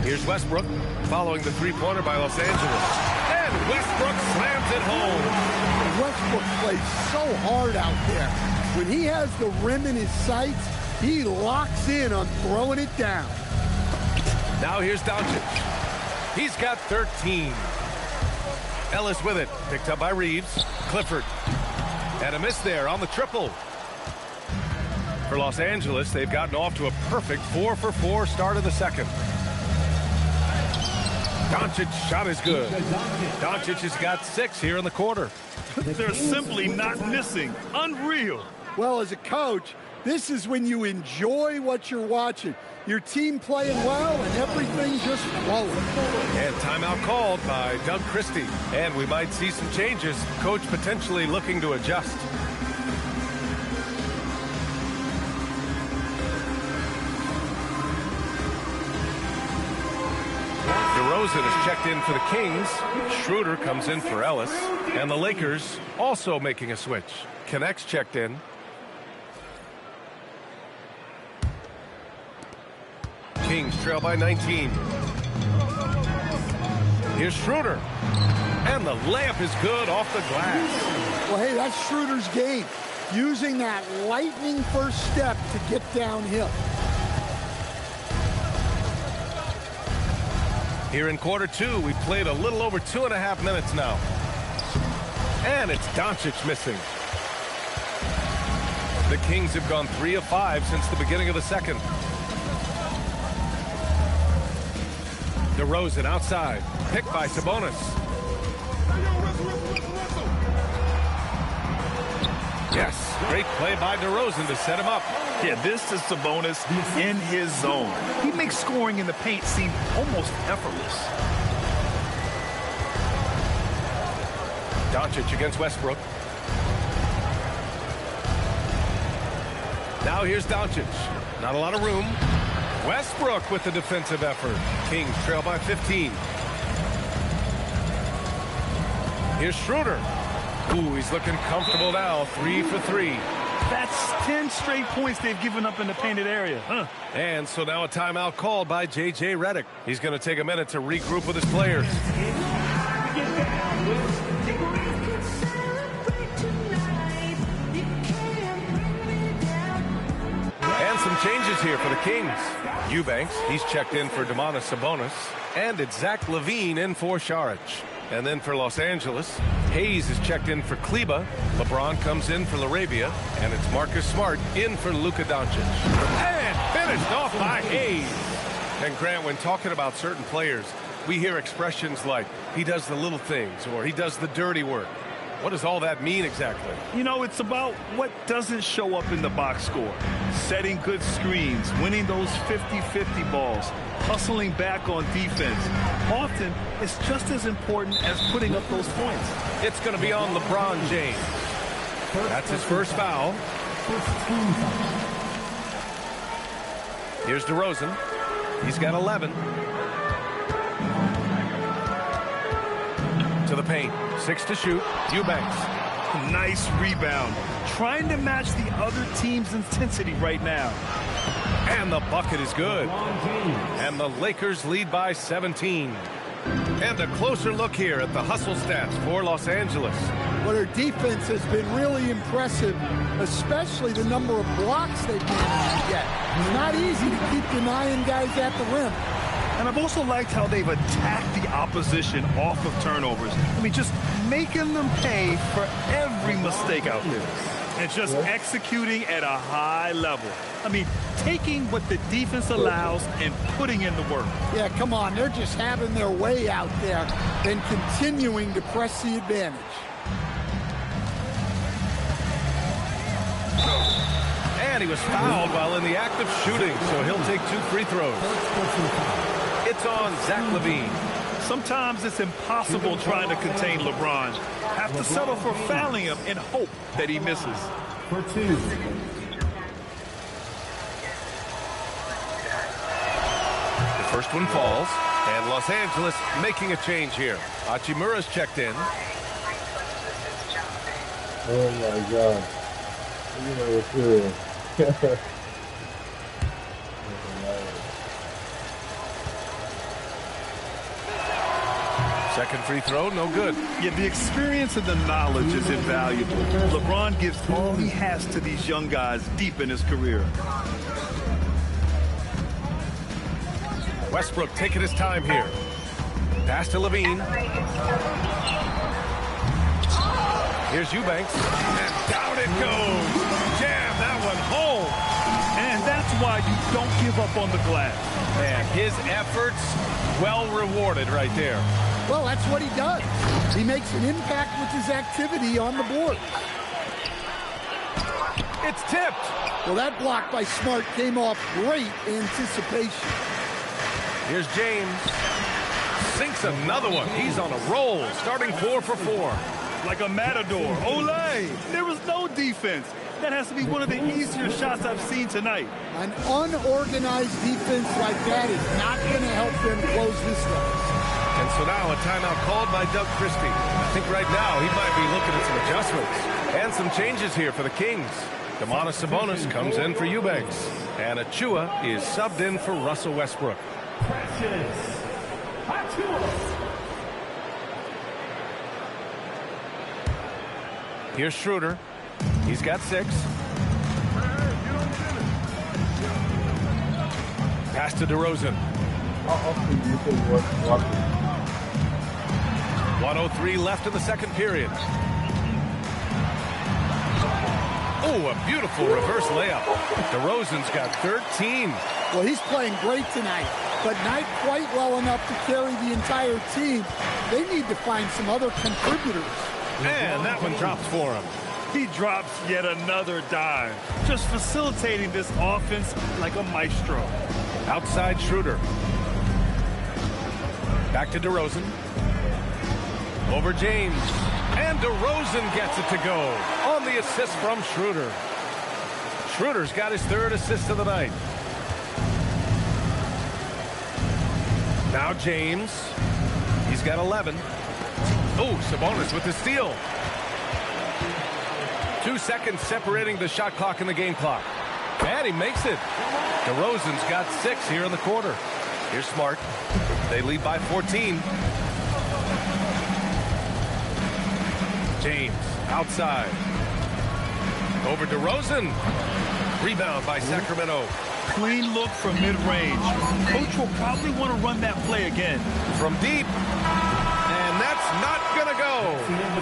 Here's Westbrook following the three-pointer by Los Angeles. And Westbrook slams it home. Westbrook plays so hard out there. When he has the rim in his sights, he locks in on throwing it down. Now here's Doncic. He's got 13. Ellis with it. Picked up by Reeves. Clifford. And a miss there on the triple. For Los Angeles, they've gotten off to a perfect 4-for-4 start of the second. Doncic's shot is good. Doncic has got 6 here in the quarter. They're simply not missing. Unreal. Well, as a coach, this is when you enjoy what you're watching. Your team playing well and everything just flowing. And timeout called by Doug Christie. And we might see some changes. Coach potentially looking to adjust. DeRozan is checked in for the Kings. Schroeder comes in for Ellis. And the Lakers also making a switch. Connects checked in. Kings trail by 19. Here's Schroeder. And the layup is good off the glass. Well, hey, that's Schroeder's game. Using that lightning first step to get downhill. Here in quarter 2, we played a little over 2.5 minutes now. And it's Doncic missing. The Kings have gone 3 of 5 since the beginning of the second. DeRozan outside. Picked by Sabonis. Yes, great play by DeRozan to set him up. Yeah, this is Sabonis in his zone. He makes scoring in the paint seem almost effortless. Doncic against Westbrook. Now here's Doncic. Not a lot of room. Westbrook with the defensive effort. Kings trail by 15. Here's Schroeder. Ooh, he's looking comfortable now. 3 for 3. That's 10 straight points they've given up in the painted area. And so now a timeout called by J.J. Redick. He's going to take a minute to regroup with his players. And some changes here for the Kings. Eubanks, he's checked in for Domantas Sabonis. And it's Zach LaVine in for Saric. And then for Los Angeles, Hayes is checked in for Kleba. LeBron comes in for LaRavia. And it's Marcus Smart in for Luka Doncic. And finished off by Hayes. And Grant, when talking about certain players, we hear expressions like, he does the little things, or he does the dirty work. What does all that mean exactly? You know, it's about what doesn't show up in the box score. Setting good screens, winning those 50-50 balls, hustling back on defense. Often, it's just as important as putting up those points. It's going to be on LeBron James. That's his first foul. Here's DeRozan. He's got 11. To the paint. 6 to shoot. Eubanks. Nice rebound. Trying to match the other team's intensity right now. And the bucket is good. And the Lakers lead by 17. And a closer look here at the hustle stats for Los Angeles. Well, their defense has been really impressive, especially the number of blocks they've managed to get. It's not easy to keep denying guys at the rim. And I've also liked how they've attacked the opposition off of turnovers. I mean, just making them pay for every mistake out there. And just executing at a high level. I mean, taking what the defense allows and putting in the work. Yeah, come on. They're just having their way out there and continuing to press the advantage. And he was fouled while in the act of shooting, so he'll take 2 free throws. It's on Zach LaVine. Sometimes it's impossible trying to contain LeBron. Have to settle for fouling him and hope that he misses. For 2. The first one falls, and Los Angeles making a change here. Hachimura's checked in. Oh my God. You know what's real. Second free throw, no good. Yeah, the experience and the knowledge is invaluable. LeBron gives all he has to these young guys deep in his career. Westbrook taking his time here. Pass to LaVine. Here's Eubanks. And down it goes. Jam that one home. And that's why you don't give up on the glass. Man, his efforts well rewarded right there. Well, that's what he does. He makes an impact with his activity on the board. It's tipped. Well, that block by Smart came off great anticipation. Here's James. Sinks another one. He's on a roll, starting 4 for 4. Like a matador. Olay! There was no defense. That has to be one of the easier shots I've seen tonight. An unorganized defense like that is not going to help them close this one. And so now a timeout called by Doug Christie. I think right now he might be looking at some adjustments and some changes here for the Kings. Domantas Sabonis comes in for Eubanks. And Achua is subbed in for Russell Westbrook. Precious Achua. Here's Schroeder. He's got 6. Pass to DeRozan. 1:03 left in the second period. Oh, a beautiful reverse layup. DeRozan's got 13. Well, he's playing great tonight, but not quite well enough to carry the entire team. They need to find some other contributors. And that one drops for him. He drops yet another dime, just facilitating this offense like a maestro. Outside Schroeder. Back to DeRozan. Over James. And DeRozan gets it to go on the assist from Schroeder. Schroeder's got his 3rd assist of the night. Now James. He's got 11. Oh, Sabonis with the steal. 2 seconds separating the shot clock and the game clock. And he makes it. DeRozan's got 6 here in the quarter. Here's Smart. They lead by 14. James outside. Over DeRozan. Rebound by Sacramento. Clean look from mid-range. Coach will probably want to run that play again. From deep. And that's not going to go.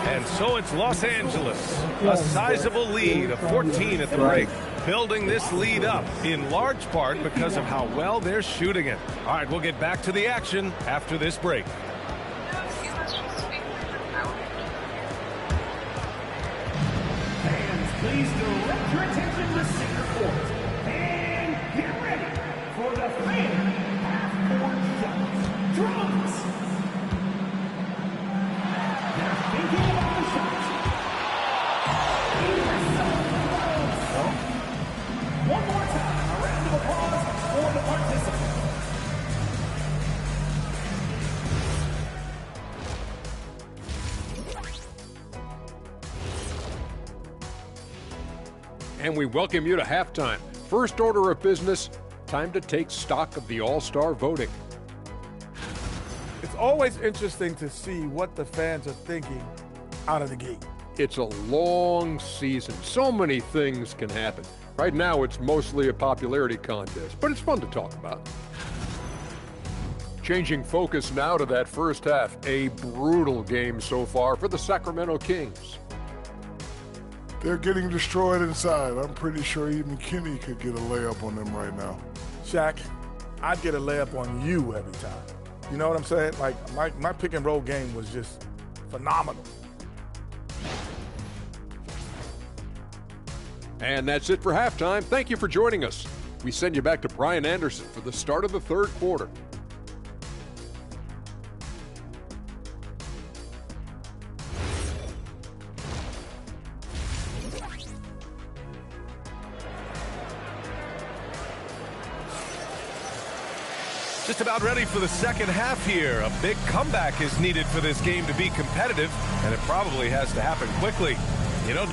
And so it's Los Angeles. A sizable lead of 14 at the break. Building this lead up in large part because of how well they're shooting it. All right, we'll get back to the action after this break. Fans, please direct your attention to center court. And get ready for the fan half-court shots. Drums! They're thinking about the shots. One more time, a round of applause for the participants. And we welcome you to halftime. First order of business, time to take stock of the All-Star voting. It's always interesting to see what the fans are thinking out of the gate. It's a long season. So many things can happen. Right now, it's mostly a popularity contest, but it's fun to talk about. Changing focus now to that first half. A brutal game so far for the Sacramento Kings. They're getting destroyed inside. I'm pretty sure even Kenny could get a layup on them right now. Shaq, I'd get a layup on you every time. You know what I'm saying? Like, my pick and roll game was just phenomenal. And that's it for halftime. Thank you for joining us. We send you back to Brian Anderson for the start of the third quarter. Just about ready for the second half here. A big comeback is needed for this game to be competitive, and it probably has to happen quickly. You know,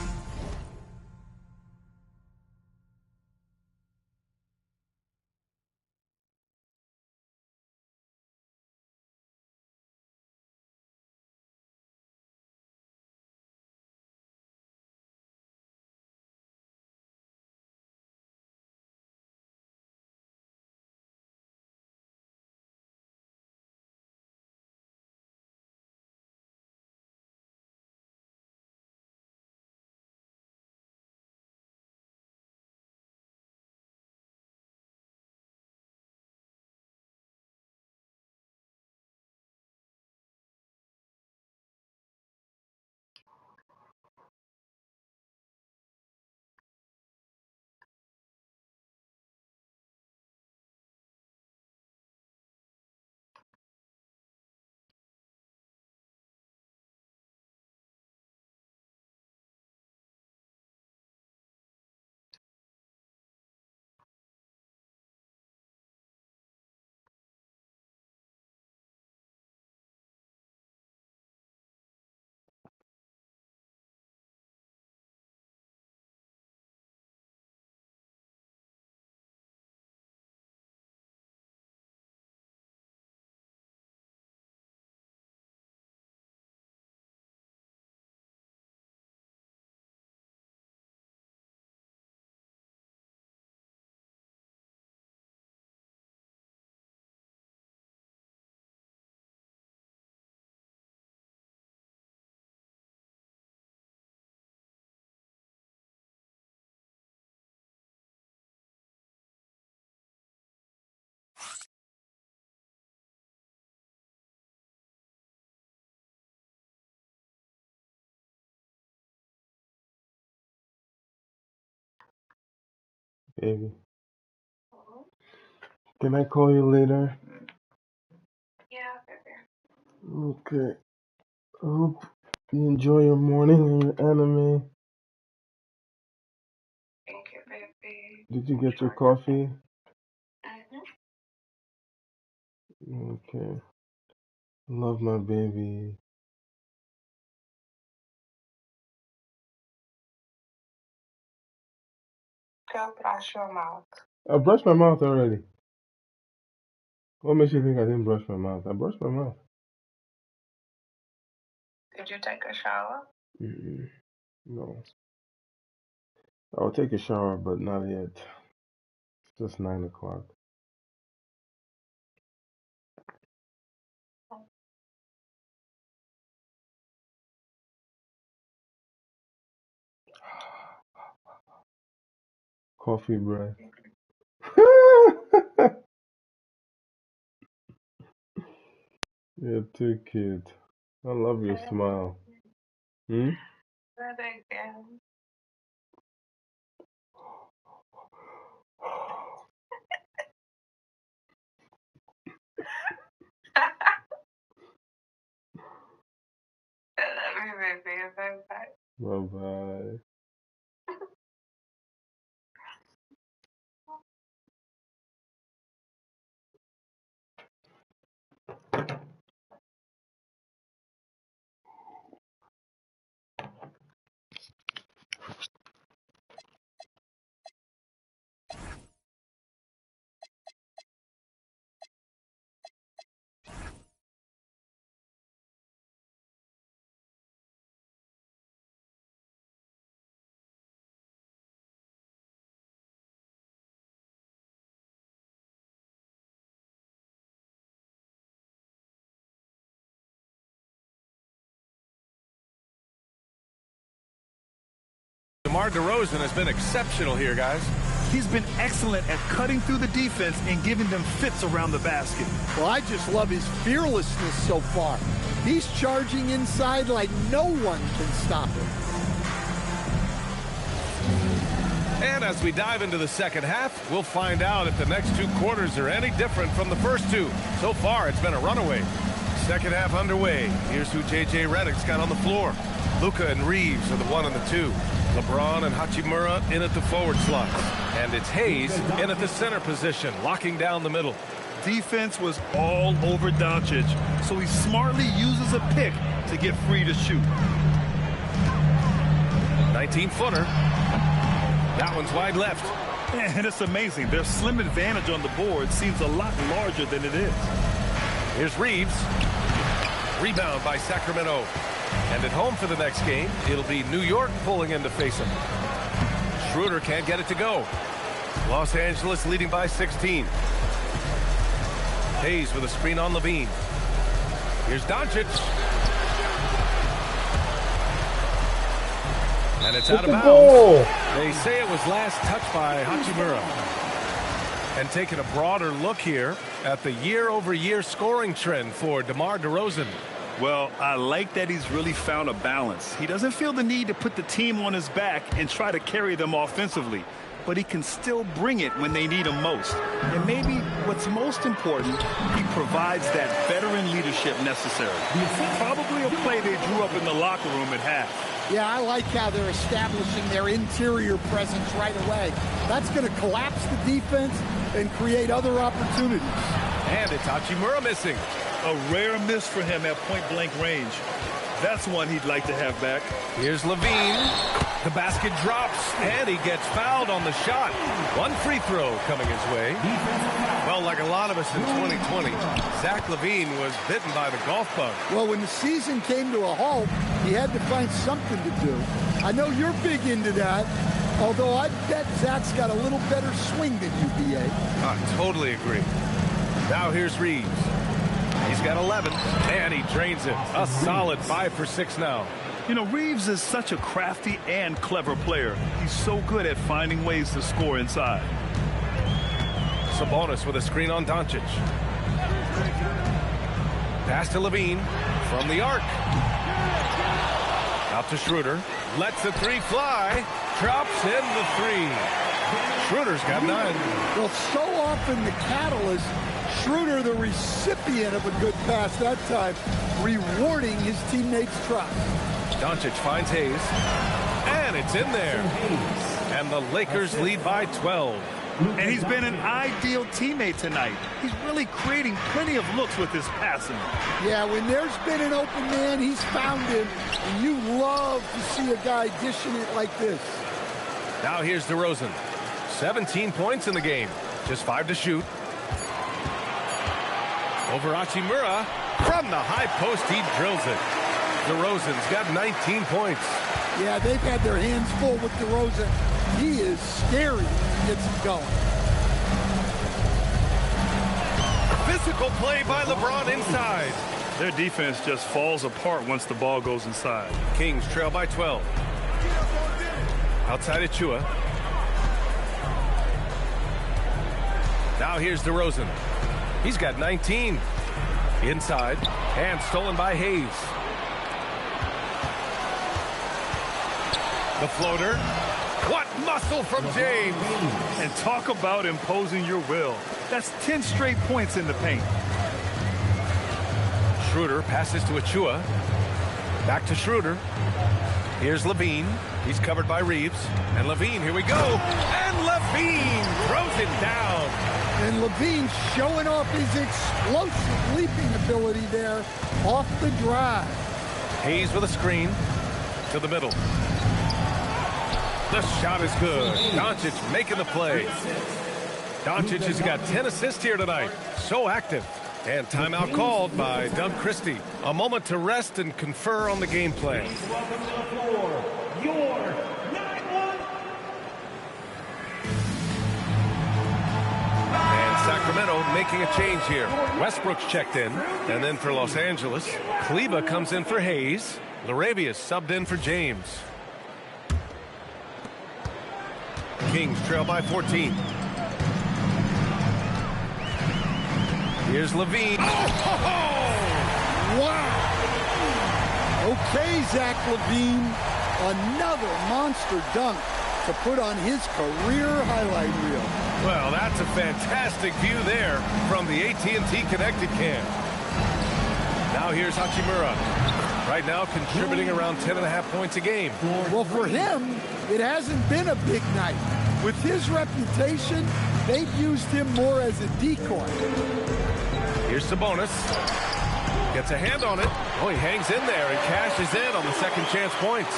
Baby. Can I call you later? Yeah, baby. Okay. Hope you enjoy your morning and your anime. Thank you, baby. Did you get your coffee? Mm-hmm. Okay. Love my baby. Go brush your mouth. I brushed my mouth already. What makes you think I didn't brush my mouth? I brushed my mouth. Did you take a shower? Mm-mm. No. I'll take a shower, but not yet. It's just 9 o'clock. Coffee breath. You're too cute. I love your smile. Hmm? That again. I love you, baby. Bye-bye. Bye-bye. DeMar DeRozan has been exceptional here, guys. He's been excellent at cutting through the defense and giving them fits around the basket. Well, I just love his fearlessness so far. He's charging inside like no one can stop him. And as we dive into the second half, we'll find out if the next 2 quarters are any different from the first 2. So far, it's been a runaway. Second half underway. Here's who J.J. Redick's got on the floor. Luka and Reeves are the 1 and the 2. LeBron and Hachimura in at the forward slots. And it's Hayes in at the center position, locking down the middle. Defense was all over Doncic, so he smartly uses a pick to get free to shoot. 19-footer. That one's wide left. And it's amazing. Their slim advantage on the board seems a lot larger than it is. Here's Reeves. Rebound by Sacramento. And at home for the next game, it'll be New York pulling in to face him. Schroeder can't get it to go. Los Angeles leading by 16. Hayes with a screen on Levine. Here's Doncic. And it's out of bounds. They say it was last touched by Hachimura. And taking a broader look here at the year-over-year scoring trend for DeMar DeRozan. Well, I like that he's really found a balance. He doesn't feel the need to put the team on his back and try to carry them offensively, but he can still bring it when they need him most. And maybe what's most important, he provides that veteran leadership necessary. Probably a play they drew up in the locker room at half. Yeah, I like how they're establishing their interior presence right away. That's going to collapse the defense and create other opportunities. And it's Hachimura missing. A rare miss for him at point-blank range. That's one he'd like to have back. Here's Levine. The basket drops, and he gets fouled on the shot. 1 free throw coming his way. Well, like a lot of us in 2020, Zach LaVine was bitten by the golf bug. Well, when the season came to a halt, he had to find something to do. I know you're big into that, although I bet Zach's got a little better swing than you, B.A. I totally agree. Now here's Reeves. He's got 11, and he drains it. A solid 5 for 6 now. You know, Reeves is such a crafty and clever player. He's so good at finding ways to score inside. Sabonis with a screen on Doncic. Pass to Levine from the arc. Out to Schroeder. Lets the 3 fly. Drops in the 3. Schroeder's got 9. Well, so often the catalyst, Schroeder, the recipient of a good pass that time, rewarding his teammates' trust. Doncic finds Hayes, and it's in there. And the Lakers lead by 12. And he's been an ideal teammate tonight. He's really creating plenty of looks with his passing. Yeah, when there's been an open man, he's found him. And you love to see a guy dishing it like this. Now here's DeRozan. 17 points in the game. Just 5 to shoot. Over Hachimura. From the high post, he drills it. DeRozan's got 19 points. Yeah, they've had their hands full with DeRozan. He is scary when he gets it going. Physical play by LeBron inside. Their defense just falls apart once the ball goes inside. Kings trail by 12. Outside Achua. Now here's DeRozan. He's got 19. Inside. And stolen by Hayes. The floater. What muscle from James. And talk about imposing your will. That's 10 straight points in the paint. Schroeder passes to Achua. Back to Schroeder. Here's Levine. He's covered by Reeves. And Levine, here we go. And Levine throws it down. And Levine showing off his explosive leaping ability there off the drive. Hayes with a screen to the middle. The shot is good. Doncic making the play. Doncic has got 10 assists here tonight. So active. And timeout called by Doug Christie. A moment to rest and confer on the game plan. And Sacramento making a change here. Westbrook's checked in. And then for Los Angeles, Kleber comes in for Hayes. Larabius subbed in for James. Kings trail by 14. Here's Levine. Wow. Okay, Zach Levine. Another monster dunk to put on his career highlight reel. Well, that's a fantastic view there from the AT&T Connected Cam. Now here's Hachimura. Right now contributing around 10.5 points a game. Well, for him, it hasn't been a big night. With his reputation, they've used him more as a decoy. Here's Sabonis. Gets a hand on it. Oh, he hangs in there and cashes in on the second chance points.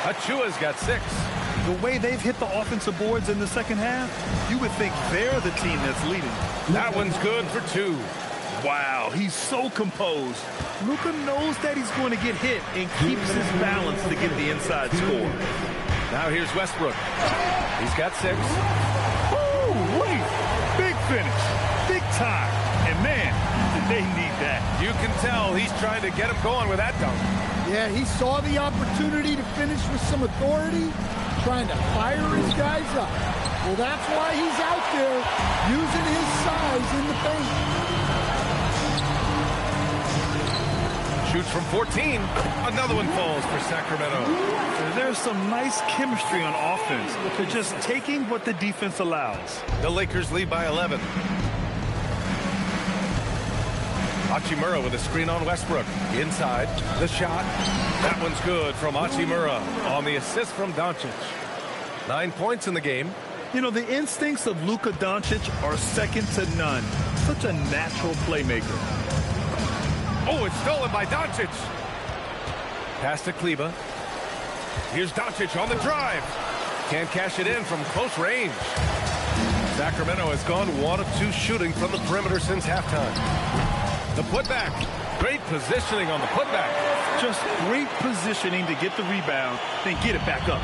Achua's got 6. The way they've hit the offensive boards in the second half, you would think they're the team that's leading. That one's good for 2. Wow, he's so composed. Luka knows that he's going to get hit and keeps his balance to get the inside score. Now here's Westbrook. He's got 6. Woo, wait. Big finish. Big time. And man, they need that. You can tell he's trying to get him going with that dunk. Yeah, he saw the opportunity to finish with some authority, trying to fire his guys up. Well, that's why he's out there using his size in the paint. Shoots from 14. Another one falls for Sacramento. There's some nice chemistry on offense. They're just taking what the defense allows. The Lakers lead by 11. Hachimura with a screen on Westbrook. Inside, the shot. That one's good from Hachimura on the assist from Doncic. 9 points in the game. You know, the instincts of Luka Doncic are second to none. Such a natural playmaker. Oh, it's stolen by Doncic. Pass to Kleber. Here's Doncic on the drive. Can't cash it in from close range. Sacramento has gone 1 of 2 shooting from the perimeter since halftime. The putback. Great positioning on the putback. Just great positioning to get the rebound, then get it back up.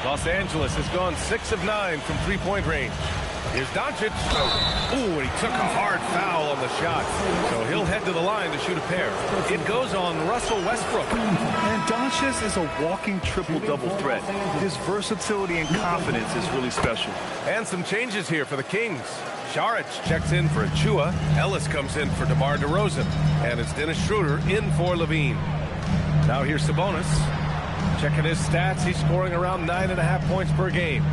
Los Angeles has gone 6 of 9 from three-point range. Here's Doncic. Ooh, and he took a hard foul on the shot. So he'll head to the line to shoot a pair. It goes on Russell Westbrook. And Doncic is a walking triple-double threat. His versatility and confidence is really special. And some changes here for the Kings. Saric checks in for Achua. Ellis comes in for DeMar DeRozan. And it's Dennis Schroeder in for Levine. Now here's Sabonis. Checking his stats, he's scoring around 9.5 points per game.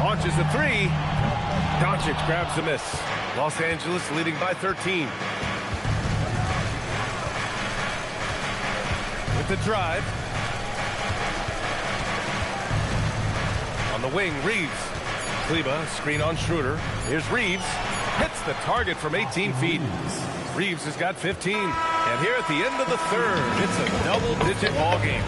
Launches the 3. Doncic grabs the miss. Los Angeles leading by 13. With the drive. On the wing, Reeves. Kleber, screen on Schroeder. Here's Reeves. Hits the target from 18 feet. Reeves has got 15. And here at the end of the third, it's a double-digit ball game.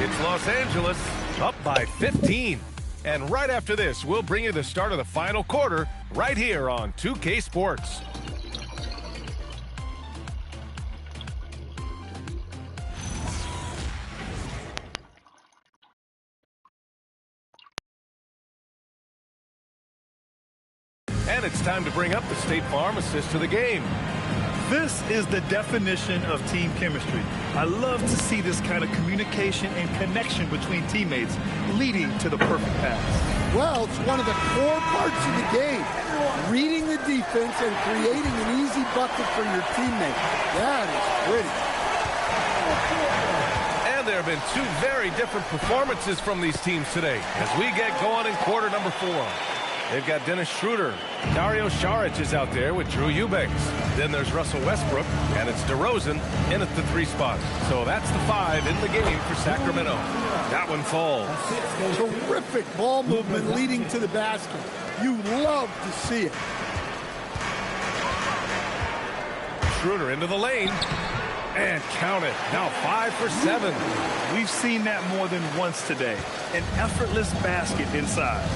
It's Los Angeles up by 15. And right after this, we'll bring you the start of the final quarter right here on 2K Sports. And it's time to bring up the State Farm assist to the game. This is the definition of team chemistry. I love to see this kind of communication and connection between teammates leading to the perfect pass. Well, it's one of the core parts of the game. Reading the defense and creating an easy bucket for your teammate. That is pretty. And there have been 2 very different performances from these teams today as we get going in quarter number 4. They've got Dennis Schroeder. Dario Saric is out there with Drew Eubanks. Then there's Russell Westbrook, and it's DeRozan in at the 3 spot. So that's the 5 in the game for Sacramento. That one falls. Terrific ball movement leading to the basket. You love to see it. Schroeder into the lane. And count it. Now 5 for 7. We've seen that more than once today. An effortless basket inside.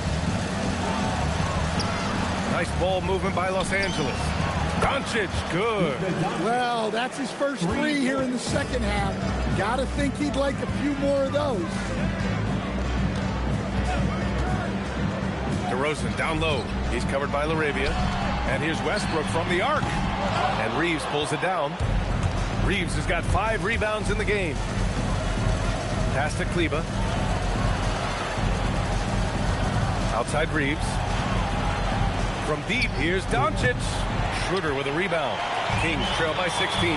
Nice ball movement by Los Angeles. Doncic, good. Well, that's his first 3 here in the second half. Gotta think he'd like a few more of those. DeRozan down low. He's covered by LaRavia. And here's Westbrook from the arc. And Reeves pulls it down. Reeves has got 5 rebounds in the game. Pass to Kleber. Outside Reeves. From deep, here's Doncic. Schroeder with a rebound. Kings trail by 16.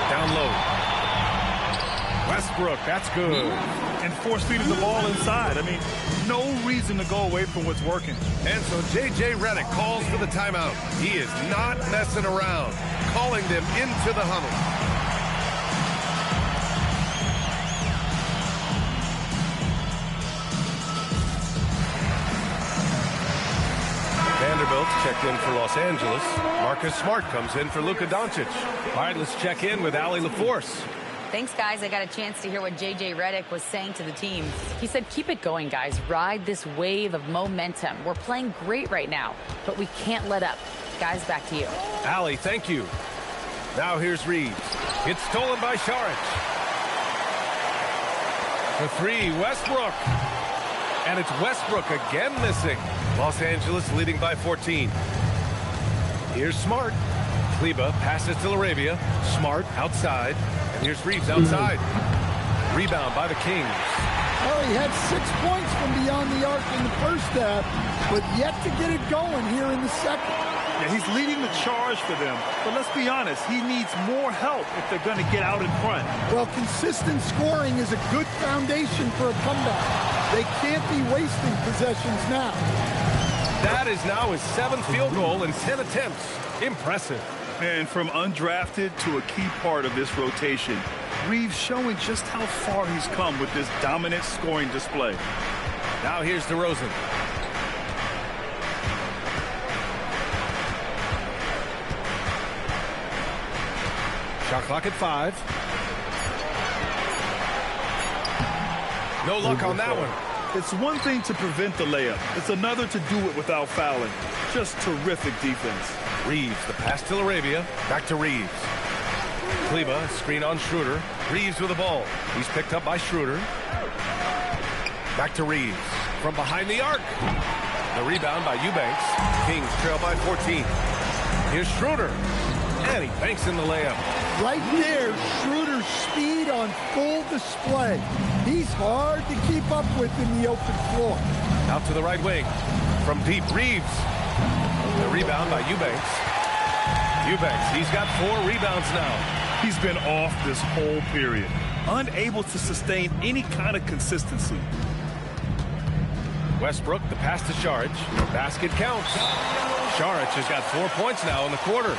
Down low. Westbrook, that's good. And force-feeding the ball inside. I mean, no reason to go away from what's working. And so J.J. Redick calls for the timeout. He is not messing around, calling them into the huddle. Vanderbilt checked in for Los Angeles. Marcus Smart comes in for Luka Doncic. All right, let's check in with Allie LaForce. Thanks, guys. I got a chance to hear what J.J. Redick was saying to the team. He said, keep it going, guys. Ride this wave of momentum. We're playing great right now, but we can't let up. Guys, back to you. Allie, thank you. Now here's Reeves. It's stolen by Saric. The three, Westbrook. And it's Westbrook again missing. Los Angeles leading by 14. Here's Smart. Kleber passes to LaRavia. Smart outside. And here's Reeves outside. Rebound by the Kings. Well, he had 6 points from beyond the arc in the first half, but yet to get it going here in the second. Yeah, he's leading the charge for them. But let's be honest, he needs more help if they're going to get out in front. Well, consistent scoring is a good foundation for a comeback. They can't be wasting possessions now. That is now his 7th field goal in 10 attempts. Impressive. And from undrafted to a key part of this rotation, Reeves showing just how far he's come with this dominant scoring display. Now here's DeRozan. Shot clock at 5. No luck on that one. It's one thing to prevent the layup. It's another to do it without fouling. Just terrific defense. Reeves, the pass to LaRavia. Back to Reeves. Kleber, screen on Schroeder. Reeves with the ball. He's picked up by Schroeder. Back to Reeves. From behind the arc. The rebound by Eubanks. Kings trail by 14. Here's Schroeder. And he banks in the layup. Right there, Schroeder's speed on full display. He's hard to keep up with in the open floor. Out to the right wing. From deep, Reeves. The rebound by Eubanks. Eubanks, he's got 4 rebounds now. He's been off this whole period. Unable to sustain any kind of consistency. Westbrook, the pass to Saric. Basket counts. Saric has got 4 points now in the quarter.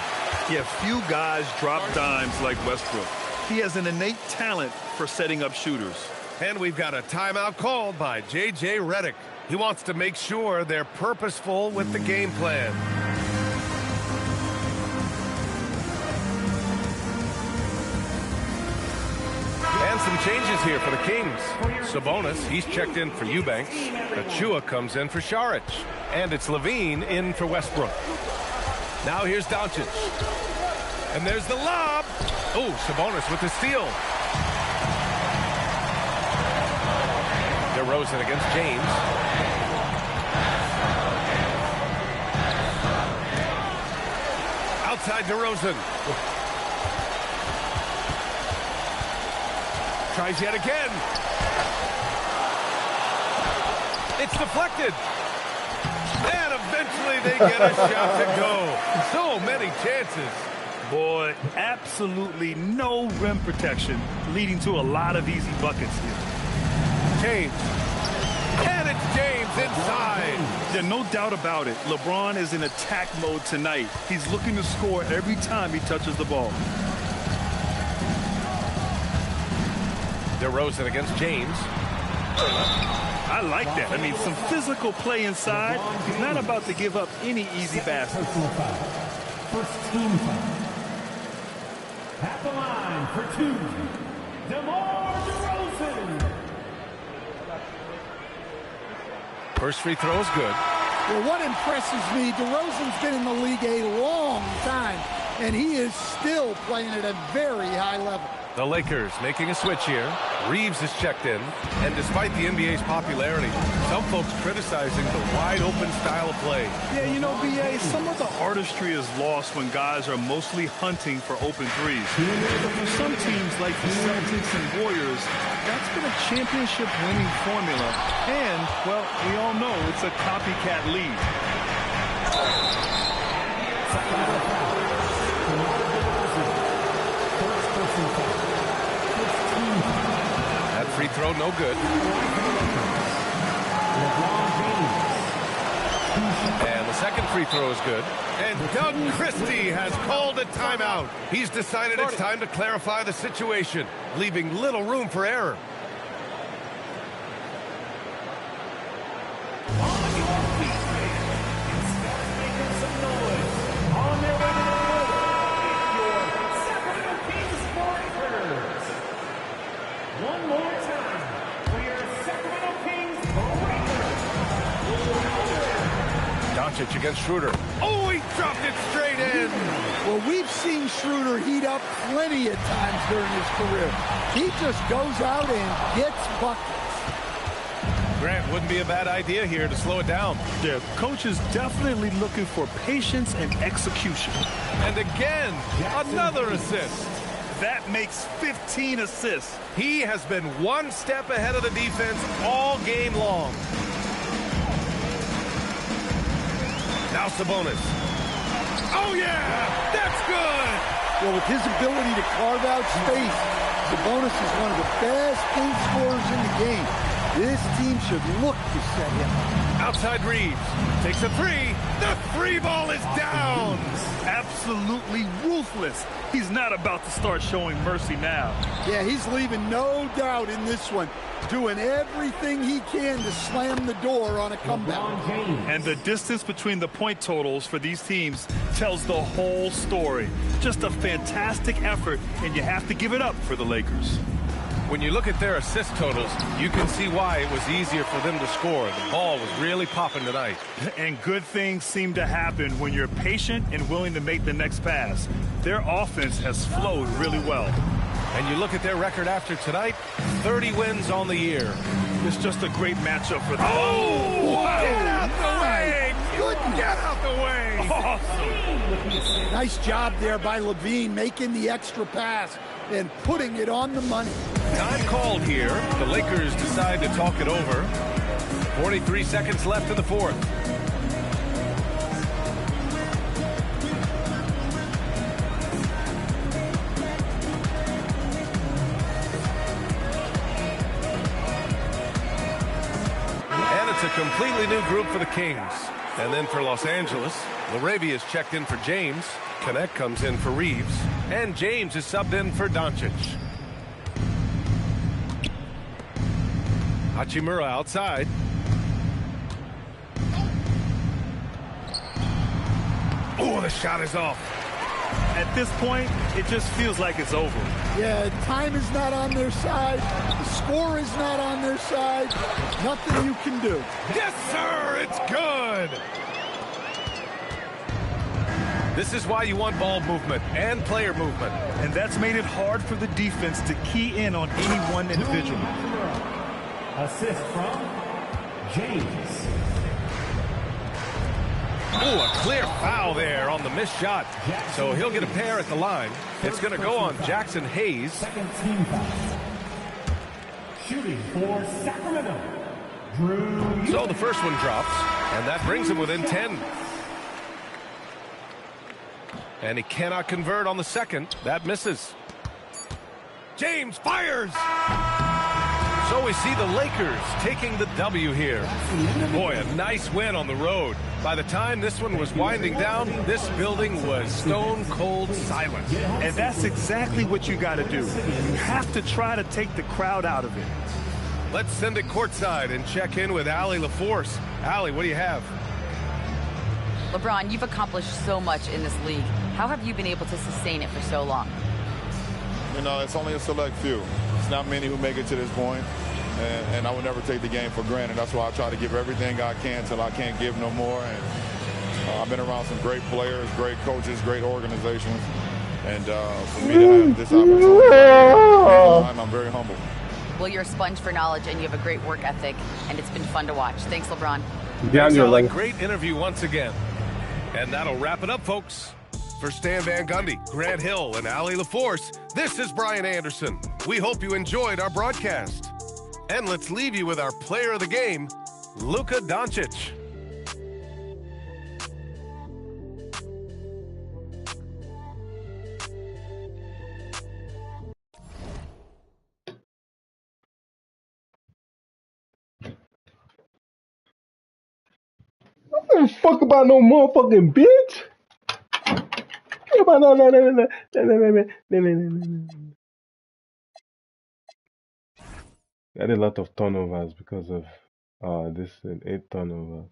Yeah, few guys drop dimes like Westbrook. He has an innate talent for setting up shooters. And we've got a timeout called by J.J. Redick. He wants to make sure they're purposeful with the game plan. And some changes here for the Kings. Sabonis, he's checked in for Eubanks. Achua comes in for Saric. And it's Levine in for Westbrook. Now here's Doncic. And there's the lob. Oh, Sabonis with the steal. DeRozan against James. Outside DeRozan. Tries yet again. It's deflected. And eventually they get a shot to go. So many chances. Boy, absolutely no rim protection, leading to a lot of easy buckets here. James. And it's James inside. Yeah, no doubt about it. LeBron is in attack mode tonight. He's looking to score every time he touches the ball. DeRozan against James. I like that. I mean, some physical play inside. He's not about to give up any easy baskets. First team foul. At the line for 2, DeMar DeRozan. First free throw is good. Well, what impresses me, DeRozan's been in the league a long time, and he is still playing at a very high level. The Lakers making a switch here. Reeves is checked in. And despite the NBA's popularity, some folks criticizing the wide-open style of play. Yeah, you know, B.A., some of the artistry is lost when guys are mostly hunting for open threes. But for some teams like the Celtics and Warriors, that's been a championship-winning formula. And, well, we all know it's a copycat league. That free throw, no good. And the second free throw is good. And Doug Christie has called a timeout. He's decided it's time to clarify the situation, leaving little room for error. Doncic against Schroeder. Oh, he dropped it straight in. Well, we've seen Schroeder heat up plenty of times during his career. He just goes out and gets buckets. Grant, wouldn't be a bad idea here to slow it down. Yeah, coach is definitely looking for patience and execution. And again, another assist. That makes 15 assists. He has been one step ahead of the defense all game long. Now Sabonis. Oh, yeah! That's good! Well, with his ability to carve out space, Sabonis is one of the best paint scorers in the game. This team should look to set him up. Outside Reeves. Takes a three. The three ball is down. Absolutely ruthless. He's not about to start showing mercy now. Yeah, he's leaving no doubt in this one. Doing everything he can to slam the door on a comeback. And the distance between the point totals for these teams tells the whole story. Just a fantastic effort, and you have to give it up for the Lakers. When you look at their assist totals, you can see why it was easier for them to score. The ball was really popping tonight. And good things seem to happen when you're patient and willing to make the next pass. Their offense has flowed really well. And you look at their record after tonight, 30 wins on the year. It's just a great matchup for them. Oh! Wow. Get out the way! Goodness. Get out the way! Awesome. Nice job there by Levine, making the extra pass and putting it on the money. Time called here. The Lakers decide to talk it over. 43 seconds left in the fourth. And it's a completely new group for the Kings. And then for Los Angeles, LaRavia is checked in for James. Connect comes in for Reeves. And James is subbed in for Doncic. Hachimura outside. Oh, the shot is off. At this point, it just feels like it's over. Yeah, time is not on their side. The score is not on their side. Nothing you can do. Yes, sir, it's good. This is why you want ball movement and player movement. And that's made it hard for the defense to key in on any one individual. Assist from James. Oh, a clear foul there on the missed shot. So he'll get a pair at the line. It's going to go on Jackson Hayes. Second team foul. Shooting for Sacramento, Drew. So the first one drops, and that brings him within 10. And he cannot convert on the second. That misses. James fires! So we see the Lakers taking the W here. Boy, a nice win on the road. By the time this one was winding down, this building was stone cold silent. And that's exactly what you got to do. You have to try to take the crowd out of it. Let's send it courtside and check in with Allie LaForce. Allie, what do you have? LeBron, you've accomplished so much in this league. How have you been able to sustain it for so long? You know, it's only a select few. It's not many who make it to this point, and I would never take the game for granted. That's why I try to give everything I can till I can't give no more. And I've been around some great players, great coaches, great organizations, and for me to have this opportunity. I'm very humble. Well, you're a sponge for knowledge, and you have a great work ethic, and it's been fun to watch. Thanks, LeBron. A great interview once again. And that'll wrap it up, folks. For Stan Van Gundy, Grant Hill, and Allie LaForce, this is Brian Anderson. We hope you enjoyed our broadcast. And let's leave you with our player of the game, Luka Doncic. I don't give a fuck about no motherfucking bitch. No. I had a lot of turnovers because of this 8 turnovers.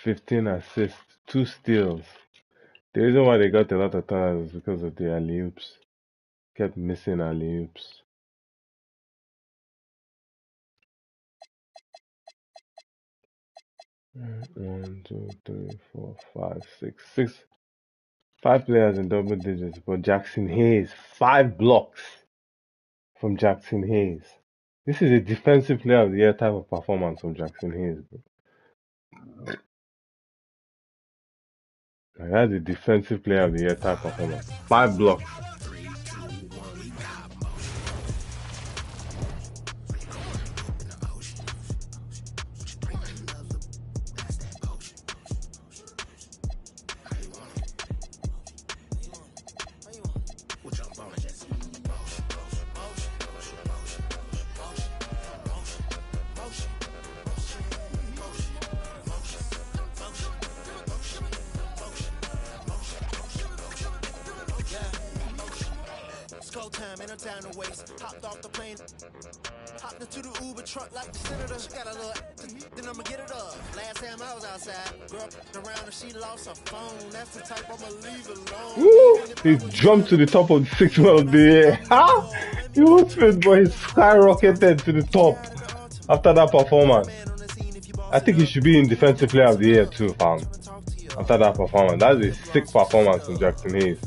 "15 assists, 2 steals." The reason why they got a lot of turnovers is because of the alley-oops. Kept missing alley-oops. One, two, three, four, five, six. 5 players in double digits, but Jackson Hayes, 5 blocks from Jackson Hayes. This is a defensive player of the year type of performance from Jackson Hayes, bro. Like, that's a defensive player of the year type performance. 5 blocks. He jumped to the top of the 6th man of the year. He was fit, but he skyrocketed to the top after that performance. I think he should be in defensive player of the year too, fam. After that performance. That's a sick performance from Jackson Hayes.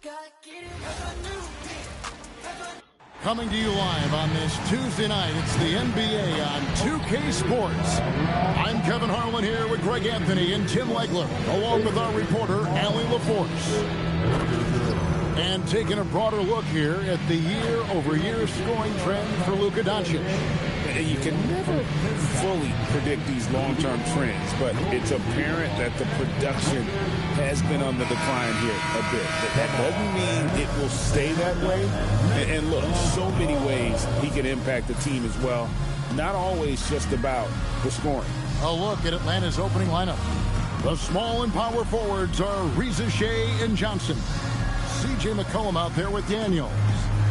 Gotta get it, 'cause I knew Coming to you live on this Tuesday night, it's the NBA on 2K Sports. I'm Kevin Harlan here with Greg Anthony and Tim Legler, along with our reporter, Allie LaForce. And taking a broader look here at the year-over-year scoring trend for Luka Doncic. You can never fully predict these long-term trends, but it's apparent that the production has been on the decline here a bit. That doesn't mean it will stay that way. And look, so many ways he can impact the team as well. Not always just about the scoring. A look at Atlanta's opening lineup. The small and power forwards are Reza Shea and Johnson. C.J. McCollum out there with Daniels.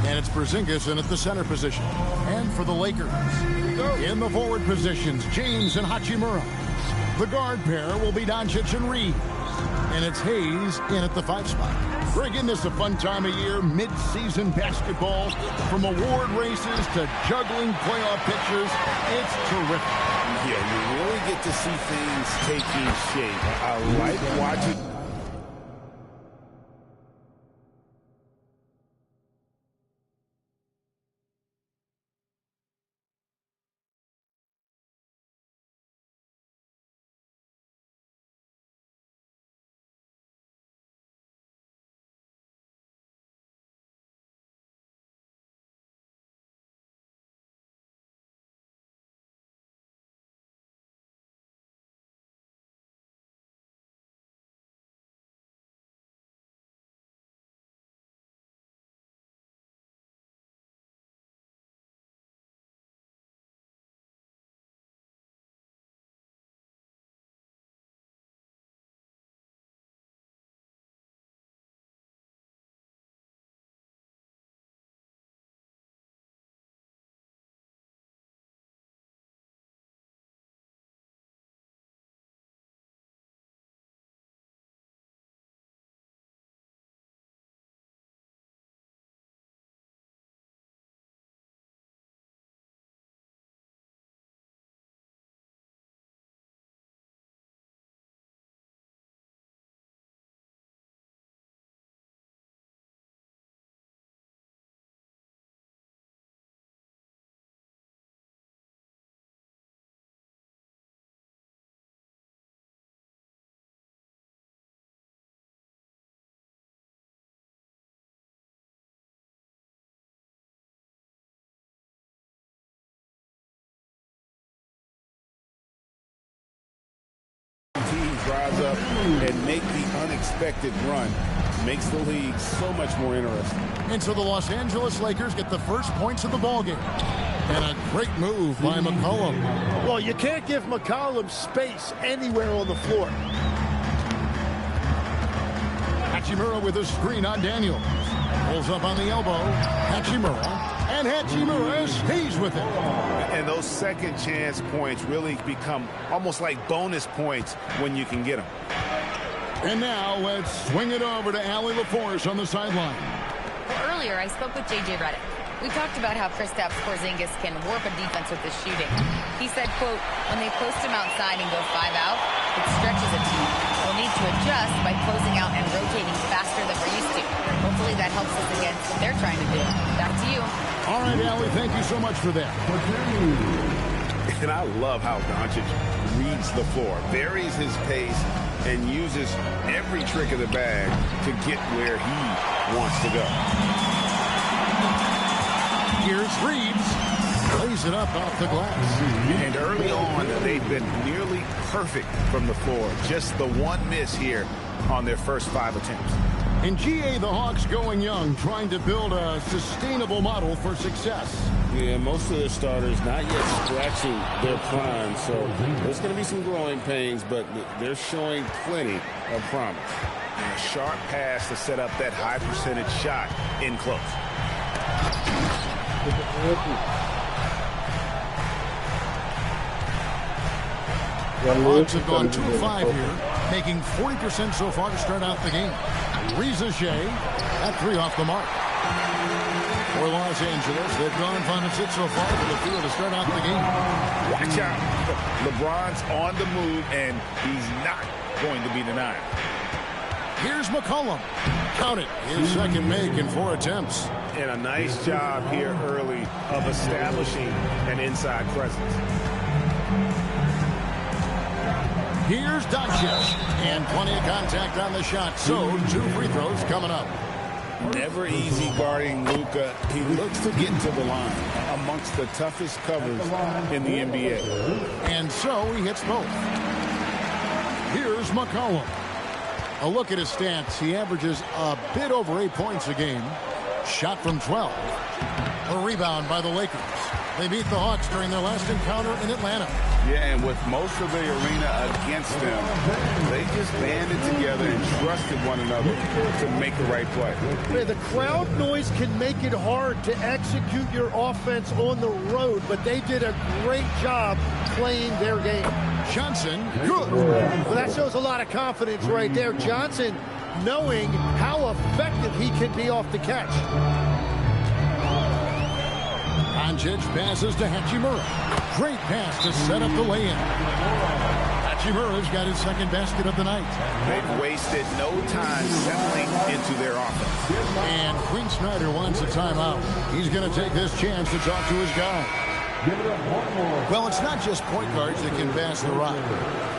And it's Porzingis in at the center position. And for the Lakers, in the forward positions, James and Hachimura. The guard pair will be Doncic and Reeves. And it's Hayes in at the 5 spot. Greg, isn't this a fun time of year? Mid-season basketball, from award races to juggling playoff pictures. It's terrific. Yeah, you really get to see things taking shape. I like watching. Teams rise up and make the unexpected run. Makes the league so much more interesting. And so the Los Angeles Lakers get the first points of the ballgame. And a great move by McCollum. Well, you can't give McCollum space anywhere on the floor. Hachimura with a screen on Daniels. Pulls up on the elbow. Hachimura. And Hachimura stays with it. And those second chance points really become almost like bonus points when you can get them. And now let's swing it over to Allie LaForce on the sideline. Well, earlier I spoke with J.J. Redick. We talked about how Kristaps Porzingis can warp a defense with his shooting. He said, quote, when they post him outside and go 5 out, it stretches a team. We'll need to adjust by closing out and rotating faster than we're used to. Hopefully that helps us against what they're trying to do. Back to you. All right, Allie, thank you so much for that. And I love how Doncic reads the floor, varies his pace, and uses every trick of the bag to get where he wants to go. Here's Reeves. Plays it up off the glass. And early on, they've been nearly perfect from the floor. Just the one miss here on their first 5 attempts. In GA, the Hawks going young, trying to build a sustainable model for success. Yeah, most of their starters not yet scratching their prime, so there's going to be some growing pains, but they're showing plenty of promise. And a sharp pass to set up that high percentage shot in close. Hawks have gone 2-5 here, making 40% so far to start out the game. Reza Shea at 3 off the mark. For Los Angeles, they've gone 5 and 6 so far for the field to start out the game. Watch out. LeBron's on the move, and he's not going to be denied. Here's McCollum. Count it. His second make in 4 attempts. And a nice job here early of establishing an inside presence. Here's Doncic. And plenty of contact on the shot. So 2 free throws coming up. Never easy guarding Luka. He looks to get to the line amongst the toughest covers in the NBA. And so he hits both. Here's McCollum. A look at his stats. He averages a bit over 8 points a game. Shot from 12. A rebound by the Lakers. They beat the Hawks during their last encounter in Atlanta. Yeah, and with most of the arena against them, they just banded together and trusted one another to make the right play. Man, the crowd noise can make it hard to execute your offense on the road, but they did a great job playing their game. Johnson, good. Well, that shows a lot of confidence right there. Johnson knowing how effective he can be off the catch. Doncic passes to Hachimura. Great pass to set up the lay-in. Hachimura's got his second basket of the night. They've wasted no time settling into their offense. And Quinn Snyder wants a timeout. He's going to take this chance to talk to his guy. Well, it's not just point guards that can pass the rock.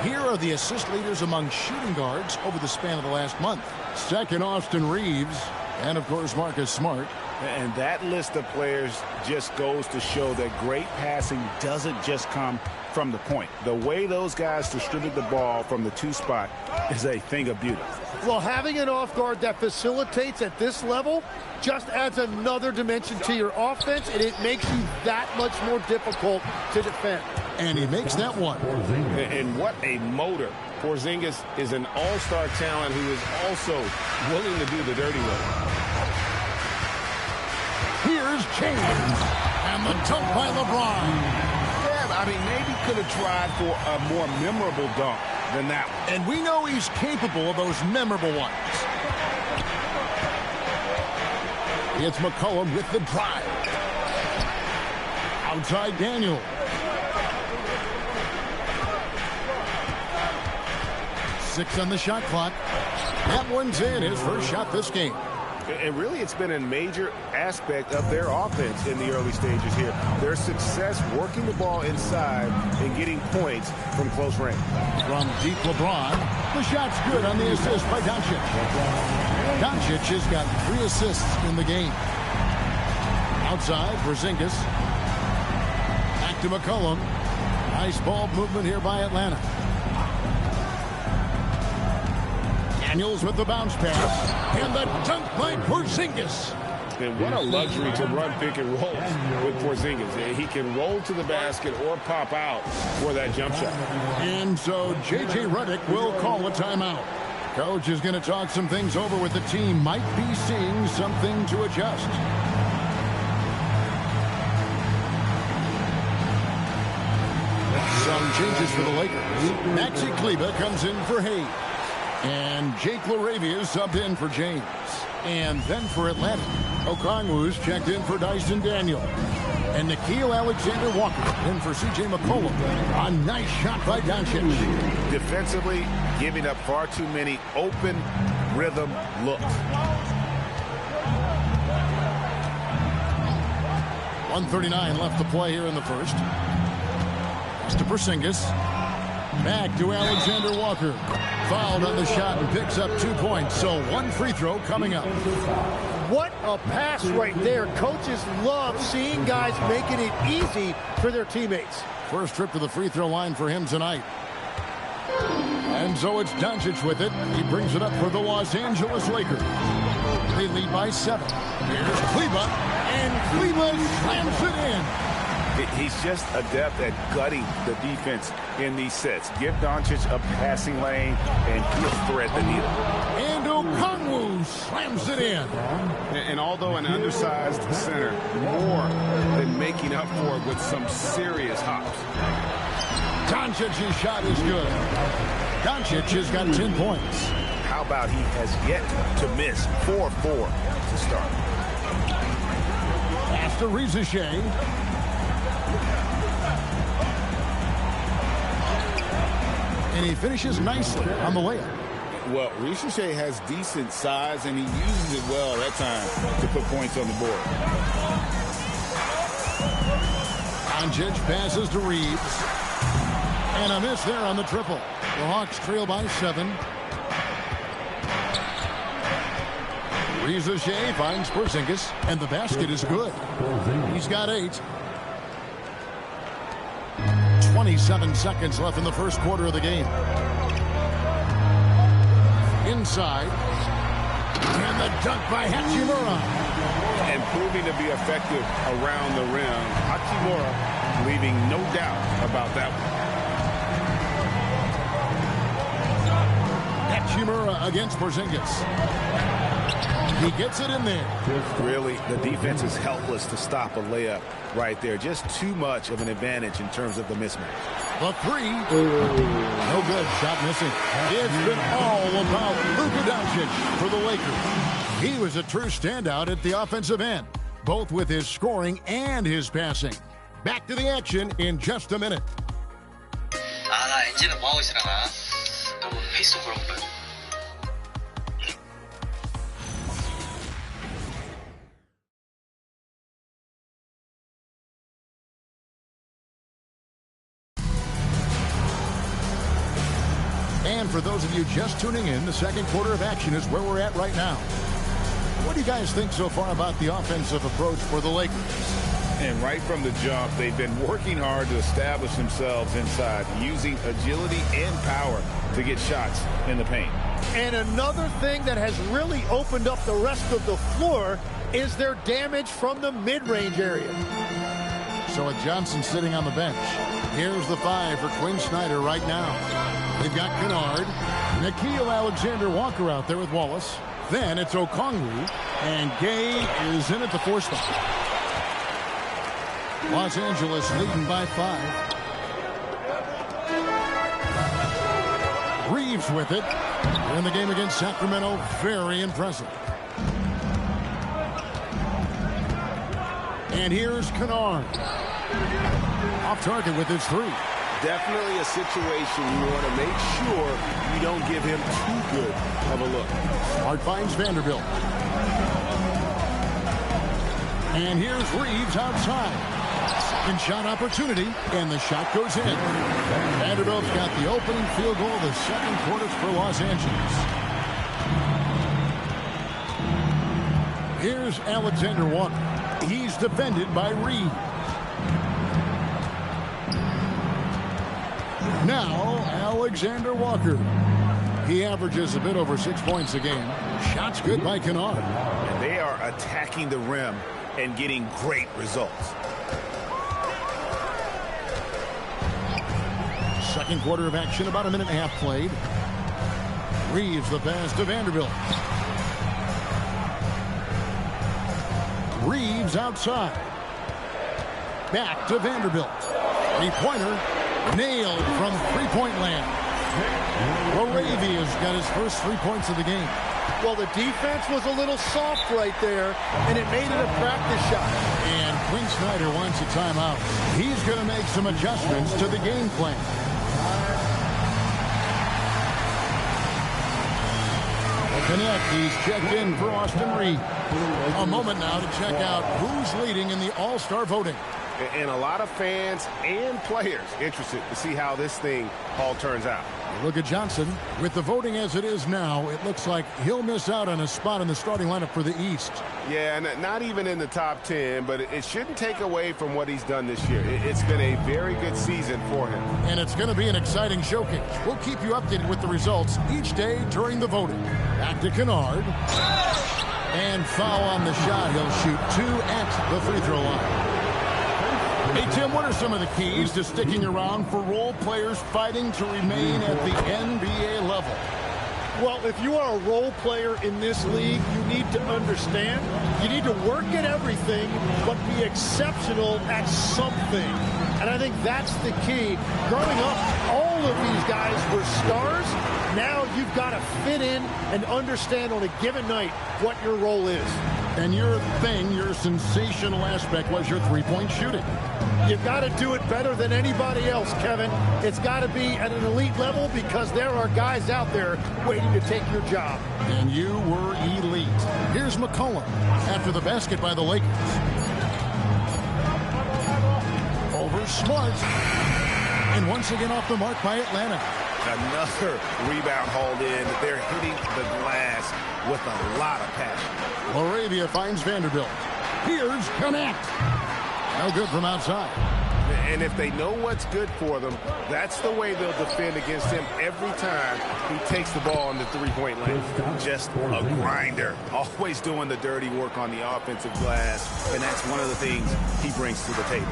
Here are the assist leaders among shooting guards over the span of the last month. Second, Austin Reeves, and of course Marcus Smart. And that list of players just goes to show that great passing doesn't just come from the point. The way those guys distribute the ball from the 2 spot is a thing of beauty. Well, having an off guard that facilitates at this level just adds another dimension to your offense, and it makes you that much more difficult to defend. And he makes that one. And what a motor. Porzingis is an all-star talent who is also willing to do the dirty work. Here's James. And the dunk by LeBron. Yeah, I mean, maybe could have tried for a more memorable dunk than that one. And we know he's capable of those memorable ones. It's McCollum with the drive. Outside Daniel. Six on the shot clock. That one's in, his first shot this game. And really, it's been a major aspect of their offense in the early stages here. Their success working the ball inside and getting points from close range. From deep LeBron, the shot's good on the assist by Doncic. Doncic has got 3 assists in the game. Outside, Porzingis. Back to McCollum. Nice ball movement here by Atlanta. Daniels with the bounce pass. And the dunk by Porzingis. And what a luxury to run pick and roll with Porzingis. He can roll to the basket or pop out for that jump shot. And so J.J. Redick will call a timeout. Coach is going to talk some things over with the team. Might be seeing something to adjust. Some changes for the Lakers. Maxi Kleber comes in for Hayes. And Jake LaRavia is subbed in for James. And then for Atlanta, Okongwu's checked in for Dyson Daniel. And Nickeil Alexander-Walker in for C.J. McCollum. A nice shot by Doncic. Defensively, giving up far too many open rhythm looks. 1:39 left to play here in the first. It's to Porzingis. Back to Alexander-Walker. Fouled on the shot and picks up 2 points. So 1 free throw coming up. What a pass right there. Coaches love seeing guys making it easy for their teammates. First trip to the free throw line for him tonight. And so it's Doncic with it. He brings it up for the Los Angeles Lakers. They lead by 7. Here's Kleber. And Kleber slams it in. He's just adept at gutting the defense in these sets. Give Doncic a passing lane, and he'll thread the needle. And Okongwu slams it in. And although an undersized center, more than making up for it with some serious hops. Doncic's shot is good. Doncic has got 10 points. How about he has yet to miss 4-4 to start. Pass to Rizachet. And he finishes nicely on the layup. Well, Risacher has decent size, and he uses it well at times to put points on the board. Doncic passes to Reeves. And a miss there on the triple. The Hawks trail by 7. Risacher finds Porzingis, and the basket is good. He's got 8. 27 seconds left in the first quarter of the game. Inside. And the dunk by Hachimura. And proving to be effective around the rim. Hachimura leaving no doubt about that one. Hachimura against Porzingis. He gets it in there. Really, the defense is helpless to stop a layup right there. Just too much of an advantage in terms of the mismatch. The 3. No good. Shot missing. It's been all about Luka Doncic for the Lakers. He was a true standout at the offensive end, both with his scoring and his passing. Back to the action in just a minute. 나 엔진은 뭐하고 있으려나? 너무 페이스 그런 거. And for those of you just tuning in, the second quarter of action is where we're at right now. What do you guys think so far about the offensive approach for the Lakers? And right from the jump, they've been working hard to establish themselves inside, using agility and power to get shots in the paint. And another thing that has really opened up the rest of the floor is their damage from the mid-range area. So with Johnson sitting on the bench, here's the 5 for Quinn Snyder right now. They've got Kennard, Nickeil Alexander-Walker out there with Wallace. Then it's Okongwu, and Gay is in at the 4 spot. Los Angeles leading by 5. Reeves with it. In the game against Sacramento, very impressive. And here's Kennard. Off target with his 3. Definitely a situation you want to make sure you don't give him too good of a look. Smart finds Vanderbilt. And here's Reeves outside. Second shot opportunity, and the shot goes in. Vanderbilt's got the opening field goal of the second quarter for Los Angeles. Here's Alexander Walker. He's defended by Reeves. Now, Alexander Walker. He averages a bit over 6 points a game. Shots good by Kennard. And they are attacking the rim and getting great results. Second quarter of action, about a minute and a half played. Reeves the pass to Vanderbilt. Reeves outside. Back to Vanderbilt. Three-pointer. Nailed from three-point land. Moravia's got his first 3 points of the game. Well, the defense was a little soft right there, and it made it a practice shot. And Quinn Snyder wants a timeout. He's going to make some adjustments to the game plan. Connect, he's checked in for Austin Reed. A moment now to check out who's leading in the All-Star voting. And a lot of fans and players interested to see how this thing all turns out. Look at Johnson. With the voting as it is now, it looks like he'll miss out on a spot in the starting lineup for the East. Yeah, and not even in the top 10, but it shouldn't take away from what he's done this year. It's been a very good season for him. And it's going to be an exciting showcase. We'll keep you updated with the results each day during the voting. Back to Kennard. And foul on the shot. He'll shoot 2 at the free throw line. Hey, Tim, what are some of the keys to sticking around for role players fighting to remain at the NBA level? Well, if you are a role player in this league, you need to understand, you need to work at everything, but be exceptional at something. And I think that's the key. Growing up, all of these guys were stars. Now you've got to fit in and understand on a given night what your role is. And your sensational aspect was your three-point shooting. You've got to do it better than anybody else, Kevin. It's got to be at an elite level because there are guys out there waiting to take your job. And you were elite. Here's McCollum after the basket by the Lakers. Over Smart. And once again off the mark by Atlanta. Another rebound hauled in. They're hitting the glass with a lot of passion. Laravia finds Vanderbilt. Here's Connect. No good from outside. And if they know what's good for them, that's the way they'll defend against him every time he takes the ball in the three-point lane. Just a grinder. Always doing the dirty work on the offensive glass. And that's one of the things he brings to the table.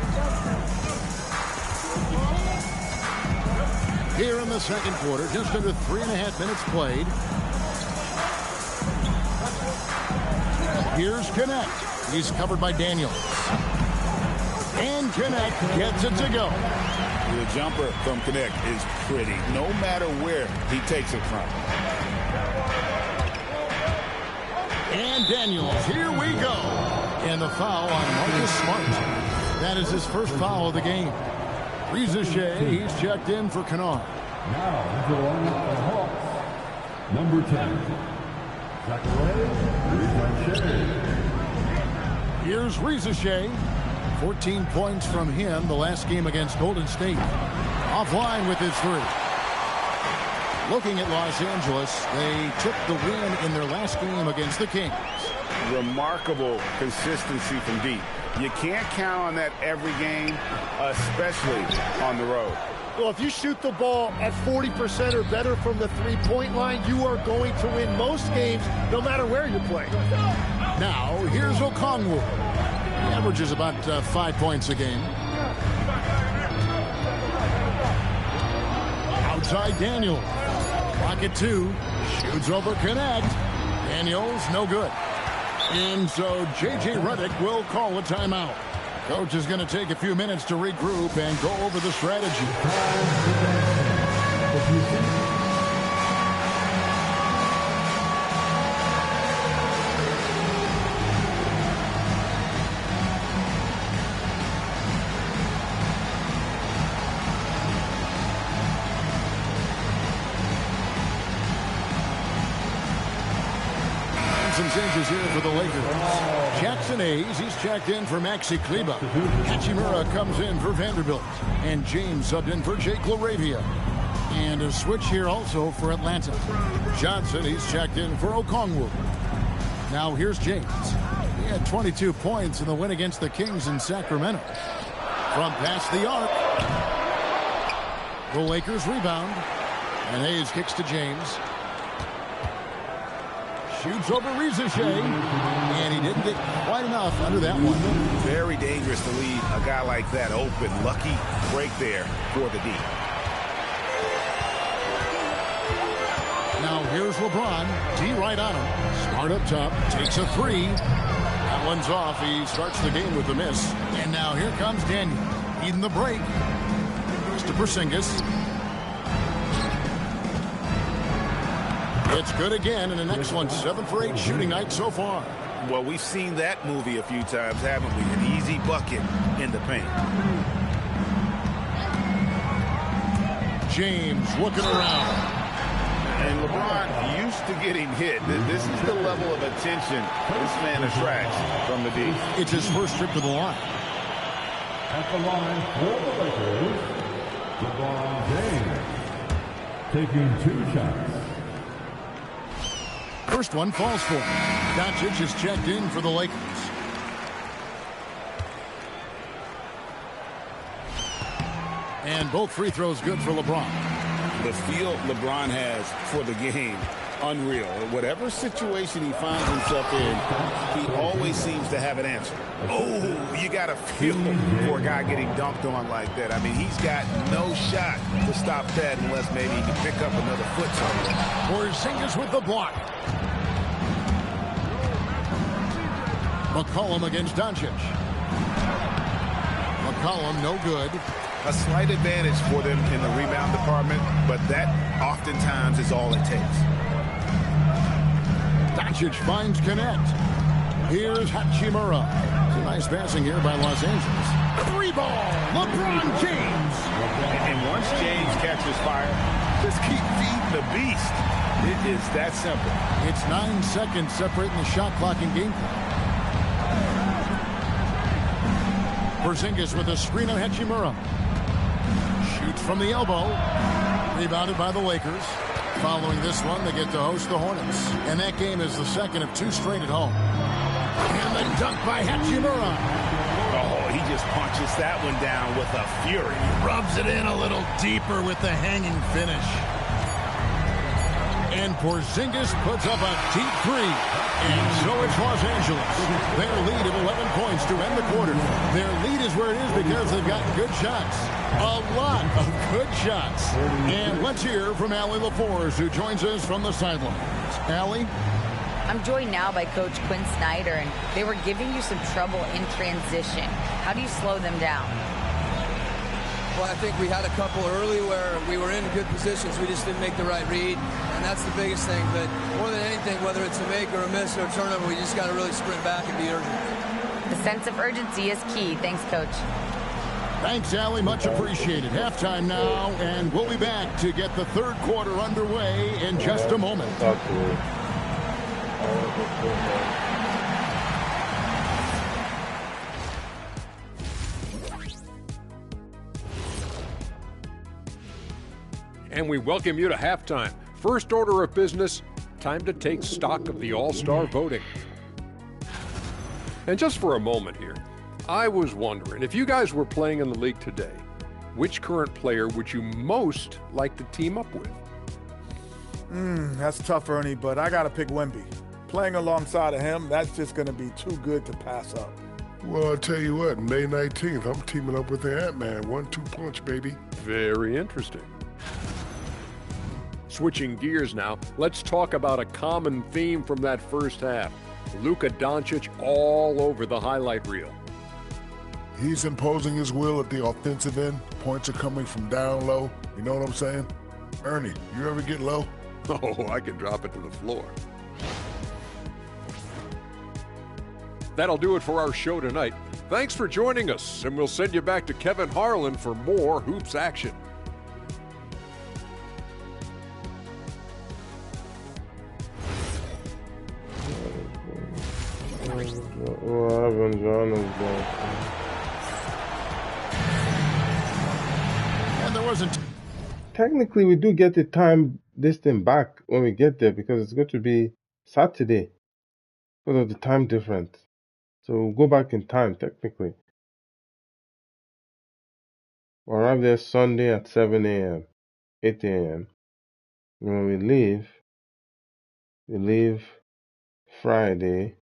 Here in the second quarter, just under 3.5 minutes played. Here's Connect. He's covered by Daniels. And Connect gets it to go. The jumper from Connect is pretty, no matter where he takes it from. And Daniels, here we go. And the foul on Marcus Smart. That is his first foul of the game. Reza Shea, he's checked in for Kennard. Now, the one with the Hawks, number 10, Zachary. Here's Reza Shea. 14 points from him the last game against Golden State. Offline with his three. Looking at Los Angeles, they took the win in their last game against the Kings. Remarkable consistency from deep. You can't count on that every game, especially on the road. Well, if you shoot the ball at 40% or better from the three-point line, you are going to win most games, no matter where you play. Now, here's Okongwu. He averages about 5 points a game. Outside Daniels. Clock at 2. Shoots over Connect. Daniels, no good. And so J.J. Redick will call a timeout. Coach is going to take a few minutes to regroup and go over the strategy. Some changes here for the Lakers. Jackson Hayes, he's checked in for Maxi Kleber. Hachimura comes in for Vanderbilt. And James subbed in for Jake LaRavia. And a switch here also for Atlanta. Johnson, he's checked in for Okongwu. Now here's James. He had 22 points in the win against the Kings in Sacramento. From past the arc. The Lakers rebound. And Hayes kicks to James. Shoots over Reza Shea, and he didn't get quite enough under that one. Very dangerous to leave a guy like that open. Lucky break there for the D. Now here's LeBron. D right on him. Smart up top. Takes a three. That one's off. He starts the game with a miss. And now here comes Daniel. Eating the break. Goes to Porzingis. It's good again, and the next one, 7 for 8 shooting night so far. Well, we've seen that movie a few times, haven't we? An easy bucket in the paint. James looking around. And LeBron used to getting hit. This is the level of attention this man attracts from the D. It's his first trip to the line. At the line for the Lakers, LeBron James, taking 2 shots. First one falls for him. Doncic is checked in for the Lakers. And both free throws good for LeBron. The feel LeBron has for the game, unreal. Whatever situation he finds himself in, he always seems to have an answer. Oh, you got to feel for a guy getting dunked on like that. I mean, he's got no shot to stop that unless maybe he can pick up another foot somewhere. Porzingis with the block. McCollum against Doncic. McCollum, no good. A slight advantage for them in the rebound department, but that oftentimes is all it takes. Doncic finds Connect. Here's Hachimura. It's a nice passing here by Los Angeles. 3-ball, LeBron James. And once James catches fire, just keep feeding the beast. It is that simple. It's 9 seconds separating the shot clock and game clock. Porzingis with a screen on Hachimura. Shoots from the elbow. Rebounded by the Lakers. Following this one, they get to host the Hornets. And that game is the second of 2 straight at home. And then dunked by Hachimura. Oh, he just punches that one down with a fury. Rubs it in a little deeper with the hanging finish. And Porzingis puts up a deep 3. And so it's Los Angeles. Their lead of 11 points to end the quarter. Their lead is where it is because they've got good shots. A lot of good shots. And let's hear from Allie LaForce, who joins us from the sidelines. Allie? I'm joined now by Coach Quinn Snyder, and they were giving you some trouble in transition. How do you slow them down? Well, I think we had a couple early where we were in good positions. We just didn't make the right read, and that's the biggest thing. But more than anything, whether it's a make or a miss or a turnover, we just got to really sprint back and be urgent. The sense of urgency is key. Thanks, Coach. Thanks, Allie. Much appreciated. Halftime now, and we'll be back to get the third quarter underway in just a moment. And we welcome you to halftime. First order of business, time to take stock of the All-Star voting. And just for a moment here, I was wondering, if you guys were playing in the league today, which current player would you most like to team up with? That's tough, Ernie, but I got to pick Wemby. Playing alongside of him, that's just going to be too good to pass up. Well, I'll tell you what, May 19th, I'm teaming up with the Ant-Man. 1-2 punch, baby. Very interesting. Switching gears now, let's talk about a common theme from that first half. Luka Doncic all over the highlight reel. He's imposing his will at the offensive end. Points are coming from down low. You know what I'm saying? Ernie, you ever get low? Oh, I can drop it to the floor. That'll do it for our show tonight. Thanks for joining us, and we'll send you back to Kevin Harlan for more Hoops action. And there wasn't. Technically, we do get the time this thing back when we get there because it's going to be Saturday because of the time difference. So we'll go back in time, technically. We'll arrive there Sunday at 7 a.m., 8 a.m. And when we leave Friday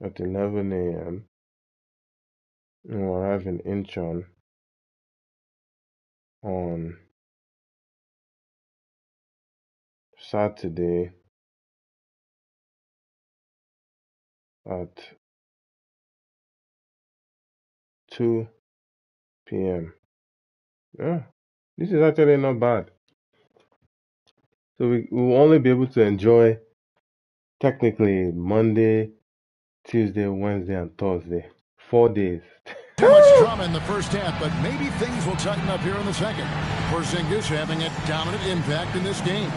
at 11 a.m. and we'll arrive in Incheon on Saturday at 2 p.m. Yeah, this is actually not bad. So we will only be able to enjoy technically Monday, Tuesday, Wednesday, and Thursday. 4 days. Too much drama in the first half, but maybe things will tighten up here in the second. Porzingis having a dominant impact in this game.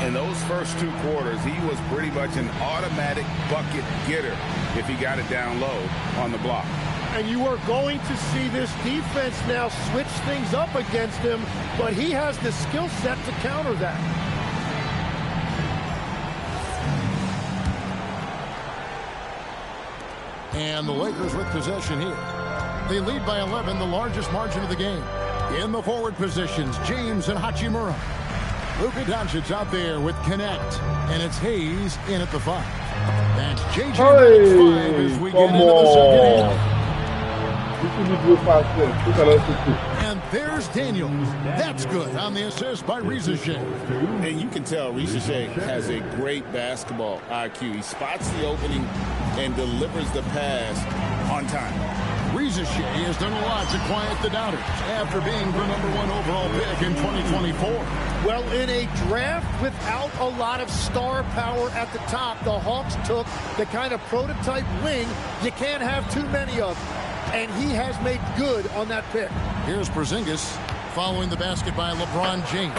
In those first 2 quarters, he was pretty much an automatic bucket getter if he got it down low on the block. And you are going to see this defense now switch things up against him, but he has the skill set to counter that. And the Lakers with possession here. They lead by 11, the largest margin of the game. In the forward positions, James and Hachimura. Luka Doncic out there with Connect. And it's Hayes in at the 5. That's JJ Reddick's 5 as we get into the second half. This will be real fast. And There's Daniels. That's good on the assist by Risacher. And you can tell Risacher has a great basketball IQ. He spots the opening and delivers the pass on time. Risacher has done a lot to quiet the doubters after being the #1 overall pick in 2024. Well, in a draft without a lot of star power at the top, the Hawks took the kind of prototype wing you can't have too many of. And he has made good on that pick. Here's Porzingis following the basket by LeBron James.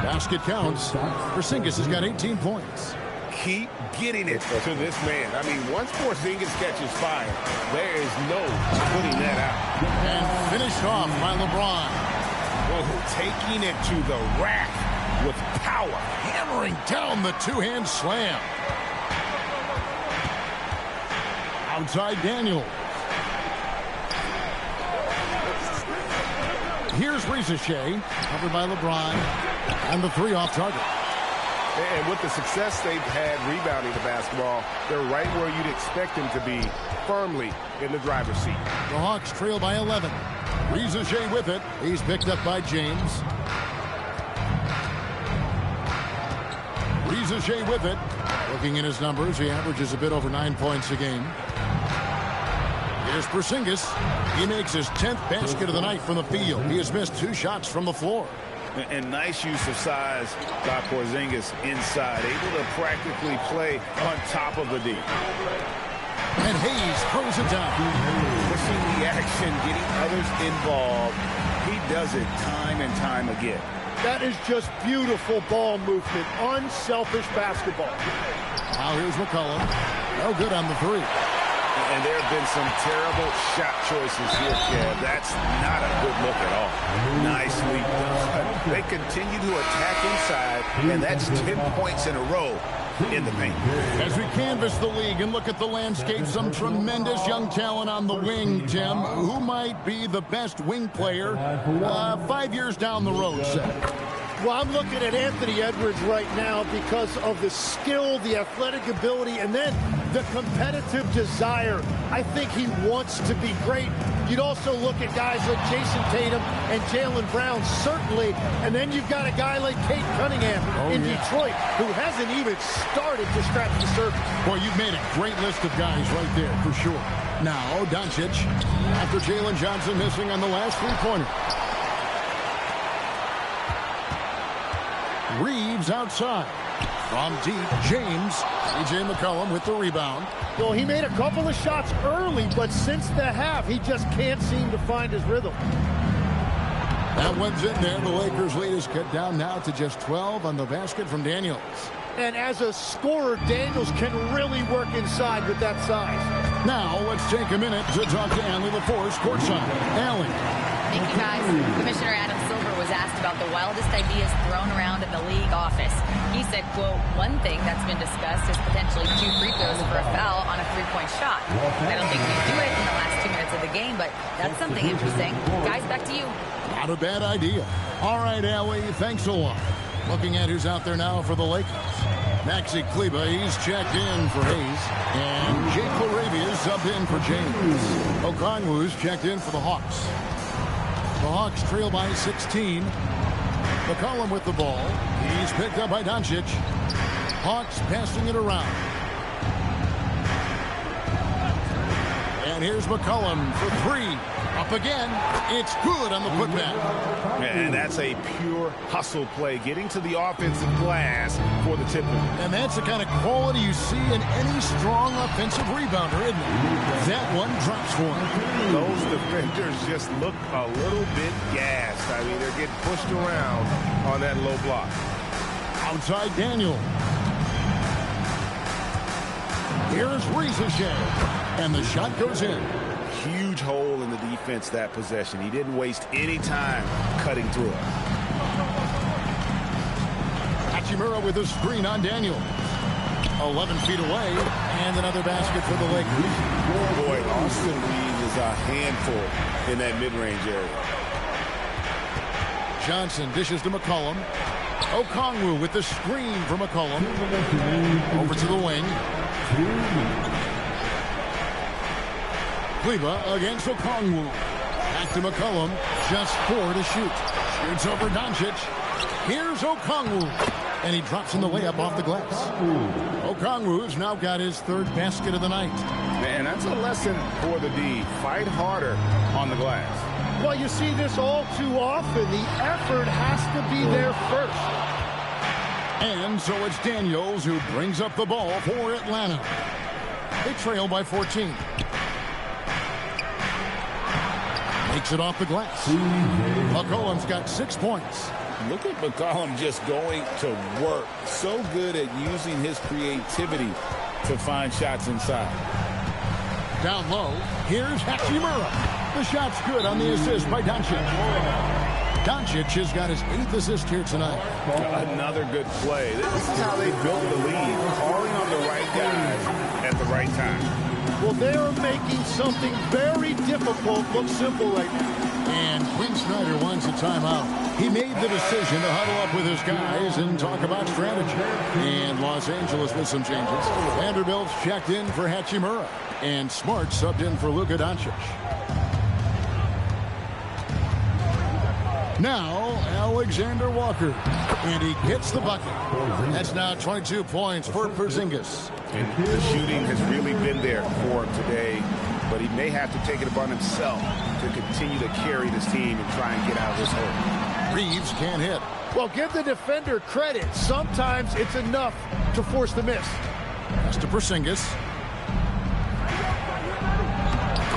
Basket counts. Porzingis has got 18 points. Keep getting it to this man. I mean, once Porzingis catches fire, there is no putting that out. And finished off by LeBron. Oh, taking it to the rack with power. Hammering down the two-hand slam. Outside Daniels. Here's Risacher, covered by LeBron, and the three off target. And with the success they've had rebounding the basketball, they're right where you'd expect them to be, firmly in the driver's seat. The Hawks trail by 11. Risacher with it. He's picked up by James. Risacher with it. Looking at his numbers, he averages a bit over 9 points a game. Here's Porzingis. He makes his 10th basket of the night from the field. He has missed 2 shots from the floor. And nice use of size by Porzingis inside, able to practically play on top of the D. And Hayes throws it down. Pushing the action, getting others involved. He does it time and time again. That is just beautiful ball movement, unselfish basketball. Now here's McCollum. No good on the three. And there have been some terrible shot choices here, Kev. That's not a good look at all. Nicely done. They continue to attack inside, and that's 10 points in a row in the paint. As we canvass the league and look at the landscape, some tremendous young talent on the wing, Tim. Who might be the best wing player 5 years down the road, Seth? Well, I'm looking at Anthony Edwards right now because of the skill, the athletic ability, and then the competitive desire. I think he wants to be great. You'd also look at guys like Jason Tatum and Jaylen Brown, certainly. And then you've got a guy like Cade Cunningham in Detroit who hasn't even started to scratch the surface. Boy, you've made a great list of guys right there, for sure. Now, Doncic, after Jalen Johnson missing on the last three-pointer. Reeves outside. From deep, James. C.J. McCollum with the rebound. Well, he made a couple of shots early, but since the half, he just can't seem to find his rhythm. That one's in there. The Lakers' lead is cut down now to just 12 on the basket from Daniels. And as a scorer, Daniels can really work inside with that size. Now, let's take a minute to talk to Allie LaForce courtside. Allie. Thank you, guys. Commissioner Adam Silver was asked about the wildest ideas thrown around in the league office. He said, quote, one thing that's been discussed is potentially 2 free throws for a foul on a 3-point shot. I don't think we do it in the last 2 minutes of the game, but that's something interesting. Guys, back to you. Not a bad idea. All right, Allie, thanks a lot. Looking at who's out there now for the Lakers. Maxi Kleber, he's checked in for Hayes. And Jake LaRavia subbed in for James. Okongwu's checked in for the Hawks. The Hawks trail by 16. McCollum with the ball. He's picked up by Doncic. Hawks passing it around. And here's McCollum for 3. Up again. It's good on the putback. And that's a pure hustle play, getting to the offensive glass for the tip. And that's the kind of quality you see in any strong offensive rebounder, isn't it? That one drops for him. Those defenders just look a little bit gassed. I mean, they're getting pushed around on that low block. Outside Daniel. Here's Risacher. And the shot goes in. Huge hole in the defense that possession. He didn't waste any time cutting through it. Hachimura with a screen on Daniel. 11 feet away. And another basket for the Lakers. Boy, Austin Reeves is a handful in that mid-range area. Johnson dishes to McCollum. Okongwu with the screen for McCollum. Over to the wing. Kleber against Okongwu. Back to McCollum. Just 4 to shoot. Shoots over Doncic. Here's Okongwu. And he drops in the layup off the glass. Okongwu's now got his 3rd basket of the night. Man, that's a lesson for the D. Fight harder on the glass. Well, you see this all too often. The effort has to be there first. And so it's Daniels who brings up the ball for Atlanta. They trail by 14. Makes it off the glass. McCollum's got 6 points. Look at McCollum just going to work. So good at using his creativity to find shots inside. Down low, here's Hachimura. The shot's good on the assist by Doncic. Doncic has got his 8th assist here tonight. Another good play. This is how they built the lead, calling on the right guys at the right time. Well, they are making something very difficult look simple right now. And Quinn Snyder wants a timeout. He made the decision to huddle up with his guys and talk about strategy. And Los Angeles with some changes. Vanderbilt's checked in for Hachimura. And Smart subbed in for Luka Doncic. Now, Alexander Walker. And he gets the bucket. That's now 22 points for Porzingis. And the shooting has really been there for him today. But he may have to take it upon himself to continue to carry this team and try and get out of this hole. Reeves can't hit. Well, give the defender credit. Sometimes it's enough to force the miss. Pass to Porzingis.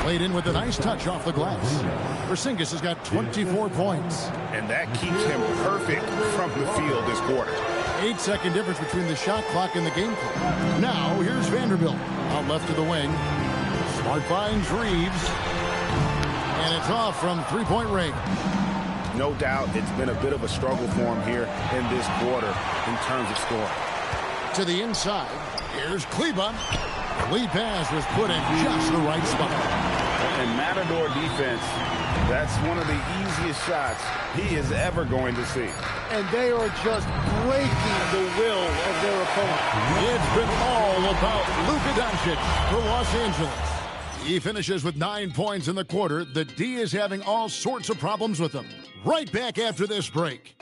Played in with a nice touch off the glass. Porzingis has got 24 points. And that keeps him perfect from the field this quarter. 8-second difference between the shot clock and the game clock. Now, here's Vanderbilt. Out left of the wing. Smart finds Reeves. And it's off from 3-point range. No doubt it's been a bit of a struggle for him here in this quarter in terms of scoring. To the inside, here's Kleber. Lead pass was put in just the right spot. And Matador defense, that's one of the easiest shots he is ever going to see. And they are just breaking the will of their opponent. It's been all about Luka Doncic for Los Angeles. He finishes with 9 points in the quarter. The D is having all sorts of problems with him. Right back after this break.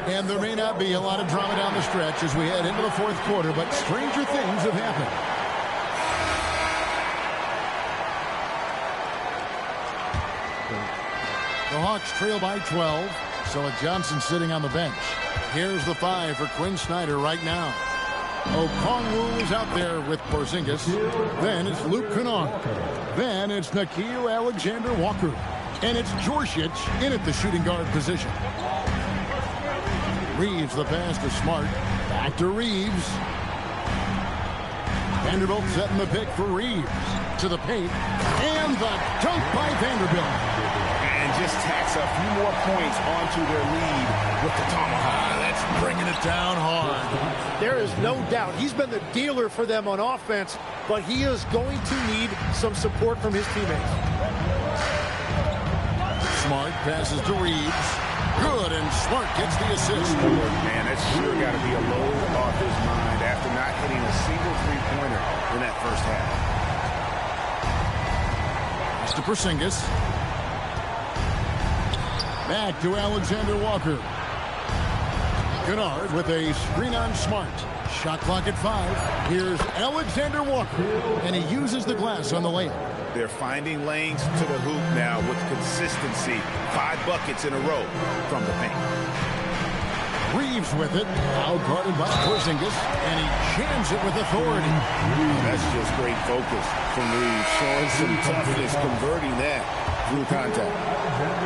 And there may not be a lot of drama down the stretch as we head into the 4th quarter, but stranger things have happened. The Hawks trail by 12. Selleck Johnson sitting on the bench. Here's the 5 for Quinn Snyder right now. Okongwu is out there with Porzingis. Then it's Luke Kennard. Then it's Nickeil Alexander-Walker. And it's Djorcic in at the shooting guard position. Reeves the pass to Smart. Back to Reeves. Vanderbilt setting the pick for Reeves. To the paint. And the dunk by Vanderbilt. And just tacks a few more points onto their lead with the tomahawk. That's bringing it down hard. There is no doubt. He's been the dealer for them on offense, but he is going to need some support from his teammates. Smart passes to Reeves. Good, and Smart gets the assist. Man, that's sure got to be a load off his mind after not hitting a single three-pointer in that first half. Pass to Porzingis. Back to Alexander Walker. Kennard with a screen on Smart. Shot clock at 5. Here's Alexander Walker, and he uses the glass on the layup. They're finding lanes to the hoop now with consistency. 5 buckets in a row from the paint. Reeves with it, out guarded by Porzingis, and he jams it with authority. That's just great focus from Reeves, showing some toughness, converting that through contact.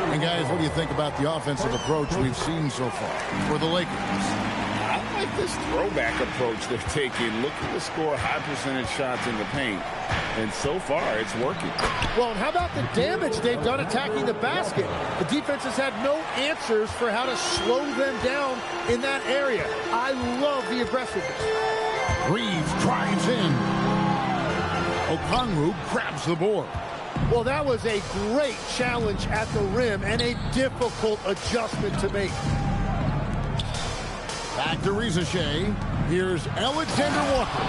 And guys, what do you think about the offensive approach we've seen so far for the Lakers? I like this throwback approach they're taking, looking to score high percentage shots in the paint. And so far, it's working. Well, and how about the damage they've done attacking the basket? The defense has had no answers for how to slow them down in that area. I love the aggressiveness. Reeves drives in. Okongwu grabs the board. Well, that was a great challenge at the rim and a difficult adjustment to make. Back to Reza Shea. Here's Alexander Walker.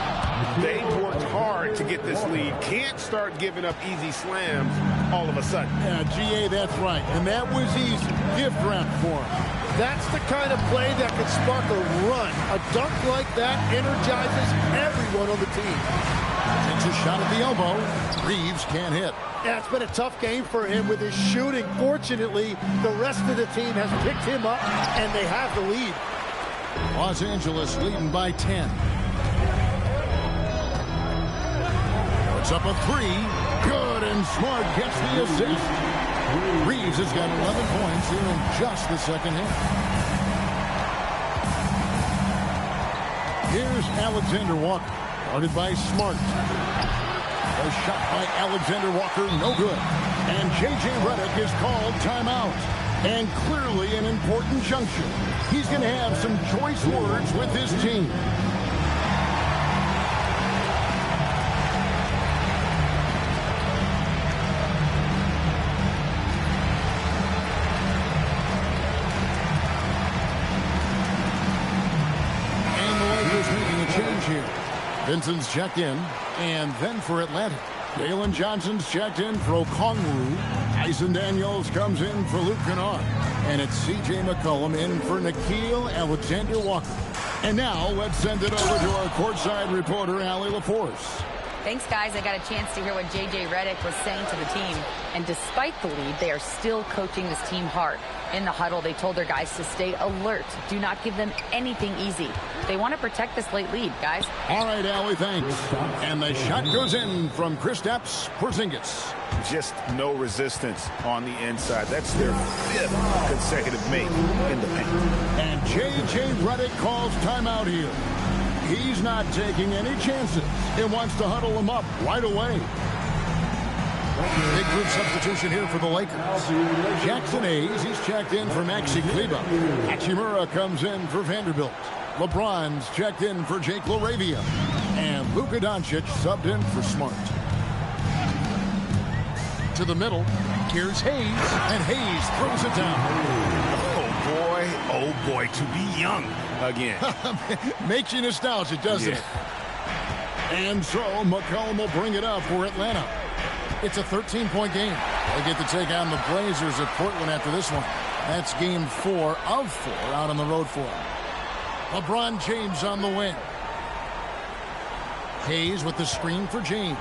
They worked hard to get this lead. Can't start giving up easy slams all of a sudden. Yeah, GA, that's right. And that was easy. Gift wrap for him. That's the kind of play that could spark a run. A dunk like that energizes everyone on the team. Takes a shot at the elbow. Reeves can't hit. Yeah, it's been a tough game for him with his shooting. Fortunately, the rest of the team has picked him up, and they have the lead. Los Angeles leading by 10. Puts up a three. Good, and Smart gets the assist. Reeves has got 11 points here in just the second half. Here's Alexander Walker, guarded by Smart. A shot by Alexander Walker, no good. And J.J. Redick is called timeout. And clearly an important juncture. He's going to have some choice words with his team. And the Lakers making a change here. Vincent's checked in. And then for Atlanta, Jalen Johnson's checked in for Okongwu. Tyson Daniels comes in for Luke Kennard. And it's C.J. McCollum in for Nickeil Alexander-Walker. And now let's send it over to our courtside reporter, Allie LaForce. Thanks, guys. I got a chance to hear what J.J. Redick was saying to the team. And despite the lead, they are still coaching this team hard. In the huddle, they told their guys to stay alert. Do not give them anything easy. They want to protect this late lead, guys. All right, Allie, thanks. And the shot goes in from Kristaps Porzingis. Just no resistance on the inside. That's their 5th consecutive make in the paint. And J.J. Redick calls timeout here. He's not taking any chances. He wants to huddle them up right away. Big group substitution here for the Lakers. Jackson Hayes, he's checked in for Maxi Kleber. Hachimura comes in for Vanderbilt. LeBron's checked in for Jake LaRavia. And Luka Doncic subbed in for Smart. To the middle, here's Hayes, and Hayes throws it down. Oh boy, to be young again. Makes you nostalgic, doesn't it? And so McCollum will bring it up for Atlanta. It's a 13-point game. They get to take on the Blazers at Portland after this one. That's game 4 of 4 out on the road for them. LeBron James on the wing. Hayes with the screen for James.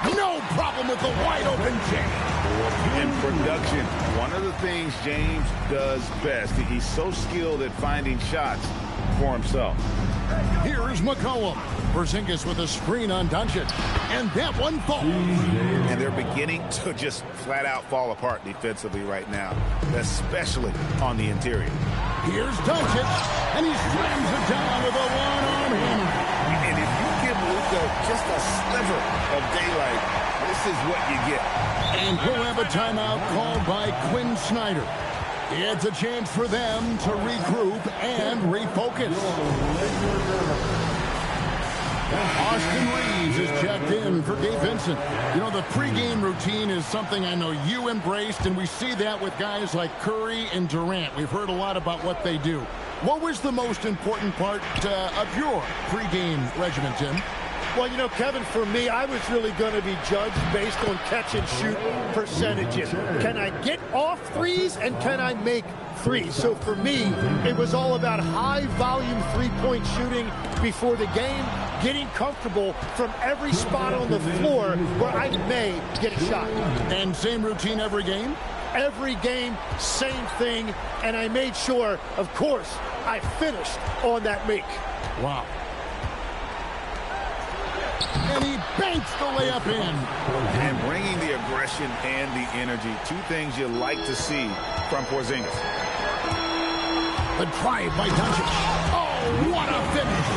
No problem with the wide-open James. In production, one of the things James does best, he's so skilled at finding shots for himself. Here's McCollum. Porzingis with a screen on Doncic. And that one falls. And they're beginning to just flat-out fall apart defensively right now, especially on the interior. Here's Doncic, and he slams it down with a one-arm hammer. And if you give Luka just a sliver of daylight, this is what you get. And we'll have a timeout called by Quinn Snyder. It's a chance for them to regroup and refocus. Austin Reeves is checked in for Gabe Vincent. You know, the pregame routine is something I know you embraced, and we see that with guys like Curry and Durant. We've heard a lot about what they do. What was the most important part of your pregame regimen, Tim? Well, you know, Kevin, for me, I was really going to be judged based on catch-and-shoot percentages. Can I get off threes, and can I make threes? So for me, it was all about high-volume three-point shooting before the game, getting comfortable from every spot on the floor where I may get a shot. And same routine every game? Every game, same thing, and I made sure, of course, I finished on that make. Wow. And he banks the layup in. And bringing the aggression and the energy, 2 things you like to see from Porzingis. The drive by Doncic. Oh, what a finish.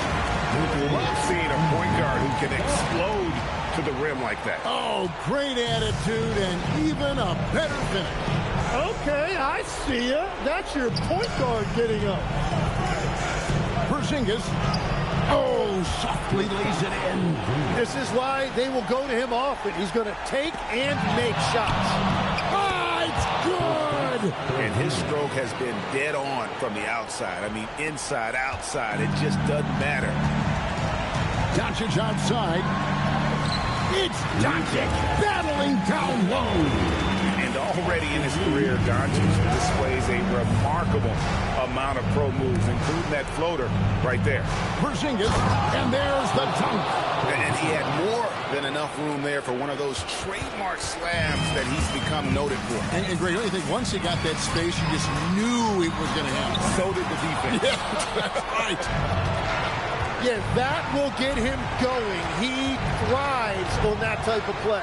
Love seeing a point guard who can explode to the rim like that. Oh, great attitude and even a better finish. Okay, I see ya. That's your point guard getting up. Porzingis. Oh, softly lays it in. This is why they will go to him often. He's going to take and make shots. Ah, it's good. And his stroke has been dead on from the outside. I mean, inside, outside, it just doesn't matter. Doncic outside. It's Doncic battling down low. And already in his career, Doncic displays a remarkable amount of pro moves, including that floater right there. Porzingis, and there's the dunk. And he had more than enough room there for one of those trademark slams that he's become noted for. And Greg, don't you think once he got that space, you just knew it was going to happen? So did the defense. Yeah, that's right. Yeah, that will get him going. He thrives on that type of play.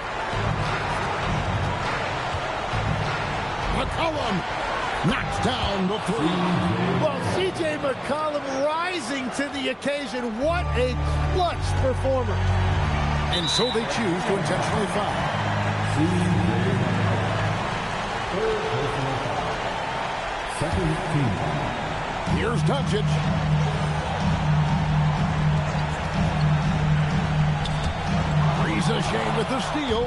McCollum knocks down the three. Well, C.J. McCollum rising to the occasion. What a clutch performer. And so they choose to intentionally foul. Here's Doncic. Riza with the steal.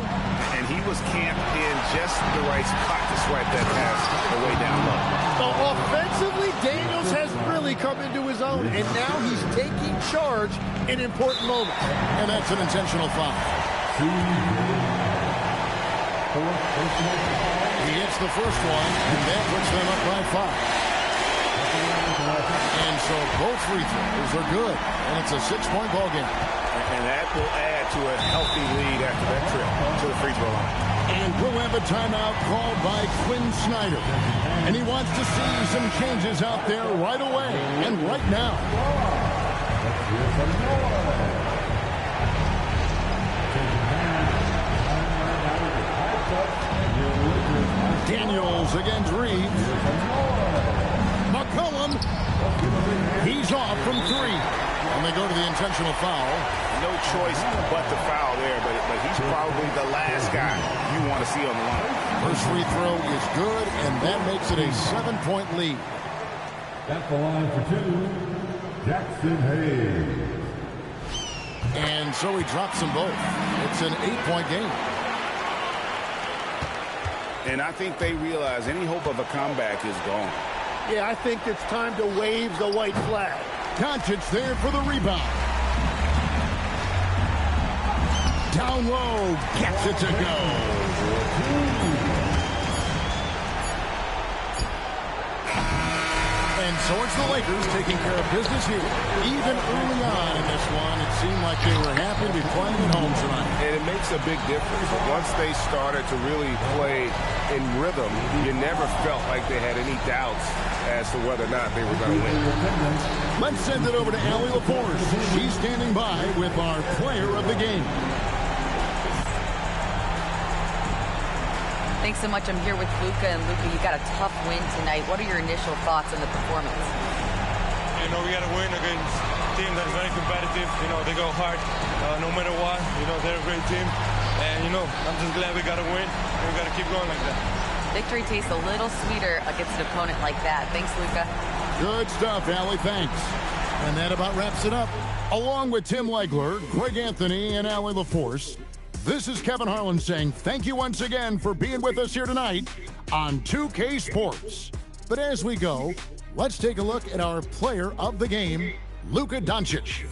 And he was camped in just the right spot to swipe that pass away down low. So offensively, Daniels has really come into his own, and now he's taking charge in important moments. And that's an intentional foul. He hits the first one, and that puts them up by 5. And so both free throws are good, and it's a 6-point ball game. And that will add to a healthy lead after that trip to the free throw line. And we'll have a timeout called by Quinn Snyder. And he wants to see some changes out there right away and right now. Daniels against Reeves. McCollum. He's off from 3. And they go to the intentional foul. No choice but the foul there, but he's probably the last guy you want to see on the line. First free throw is good, and that makes it a 7-point lead. At the line for 2, Jackson Hayes. And so he drops them both. It's an 8-point game. And I think they realize any hope of a comeback is gone. Yeah, I think it's time to wave the white flag. Doncic there for the rebound. Down low, gets it to go. And so it's the Lakers taking care of business here. Even early on in this one, it seemed like they were happy to be playing at home tonight. And it makes a big difference. Once they started to really play in rhythm, you never felt like they had any doubts as to whether or not they were going to win. Let's send it over to Allie LaForce. She's standing by with our player of the game. Thanks so much. I'm here with Luka. And Luka, you got a tough win tonight. What are your initial thoughts on the performance? You know, we got to win against a team that is very competitive. You know, they go hard no matter what. You know, they're a great team. And, you know, I'm just glad we got to win. And we got to keep going like that. Victory tastes a little sweeter against an opponent like that. Thanks, Luka. Good stuff, Allie. Thanks. And that about wraps it up. Along with Tim Legler, Greg Anthony, and Allie LaForce, this is Kevin Harlan saying thank you once again for being with us here tonight on 2K Sports. But as we go, let's take a look at our player of the game, Luka Doncic.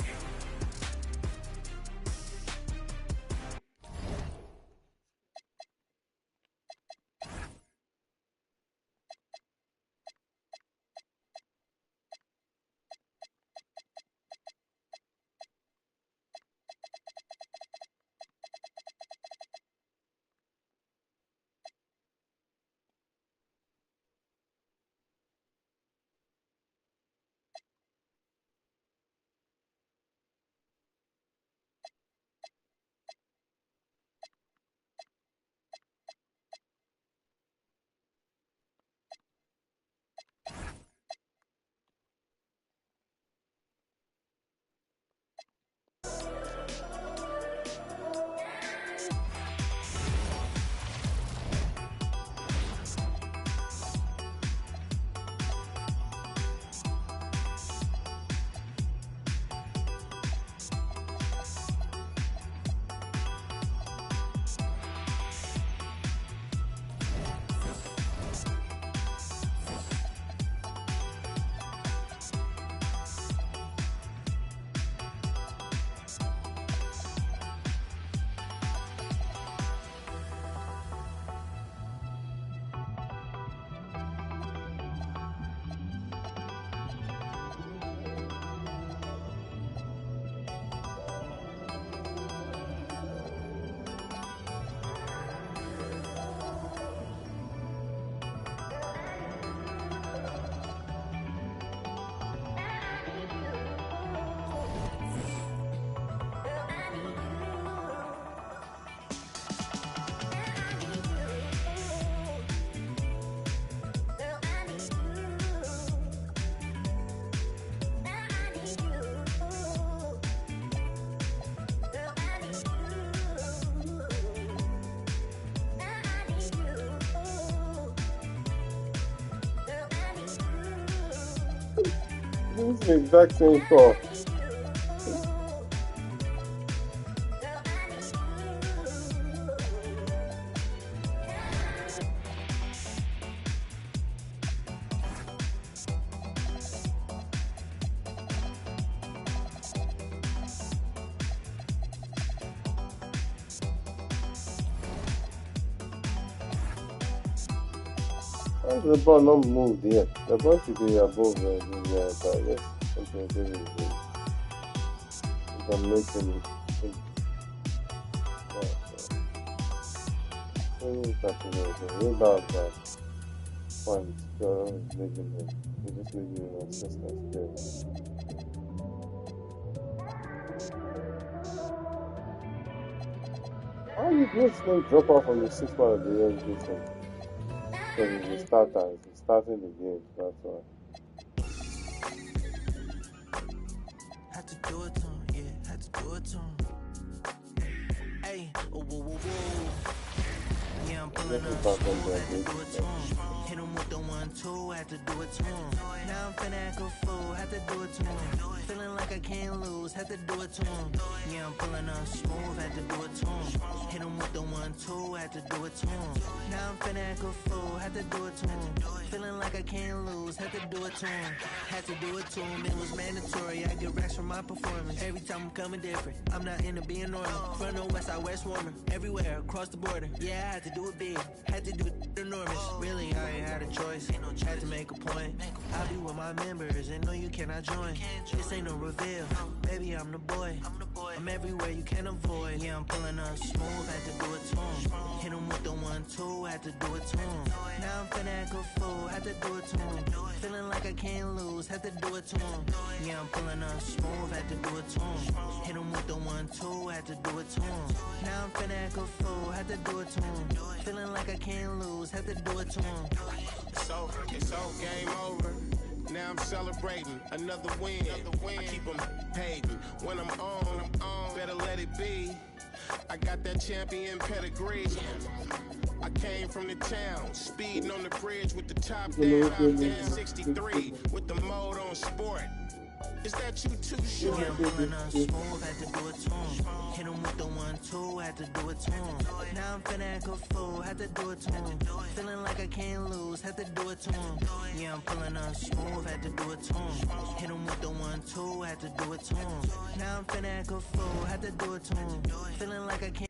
This is the exact same call. The ball not moved yet. The ball should be above the yes, something to do with it. I'm making it. Without that point, you're making it. You're just making an assistance there. How you just drop off on the 6th part of the year this thing? Because it's the starter, it's starting the game, that's why. Had to do it to him, yeah, had to do it to him. Hey, whoa, whoa, whoa, whoa. Yeah, I'm pulling up, had to do it to him. Hit him with the 1-2, had to do it to him. Now I'm finna act a fool, had to do it to him. Feeling like I can't lose, had to do it to him. Yeah, I'm pulling up smooth, had to do it to him. Hit him with the 1-2, had to do it to him. Now I'm finna act a fool, had to do it to him. Feeling like I can't lose, had to do it to him. Had to do it to him, it was mandatory. I get racks from my performance. Every time I'm coming different, I'm not into being normal. Front or west side, west warmer. Everywhere, across the border. Yeah, I had to do it big, had to do it enormous. Really, I ain't had a choice, had to make a point. I'll be with my members and no you cannot join. This ain't no reveal, baby I'm the boy. I'm everywhere you can avoid. Yeah, I'm pulling up smooth, had to do it to him. Hit him with the 1-2, had to do it to him. Now I'm finna act a fool, had to do it to him. Feeling like I can't lose, had to do it to him. Yeah, I'm pulling up smooth, had to do it to him. Hit him with the 1-2, had to do it to him. Now I'm finna act a fool, had to do it to him. Feeling like I can't lose, had to do it to him. So, it's all game over. Now I'm celebrating another win. I keep them hating. When I'm on, better let it be. I got that champion pedigree. I came from the town, speeding on the bridge with the top down. I'm in 63 with the mode on sport. Is that you too short? Yeah, I'm pulling up smooth, had to do it to him. Hit him with the 1-2, had to do it to him. Now I'm finna act a fool, had to do it to him. Feeling like I can't lose, had to do it to him. Yeah, I'm pulling up smooth, had to do it to him. Hit him with the 1-2, had to do it to him. Now I'm finna act a fool, had to do it to him. Feeling like I can't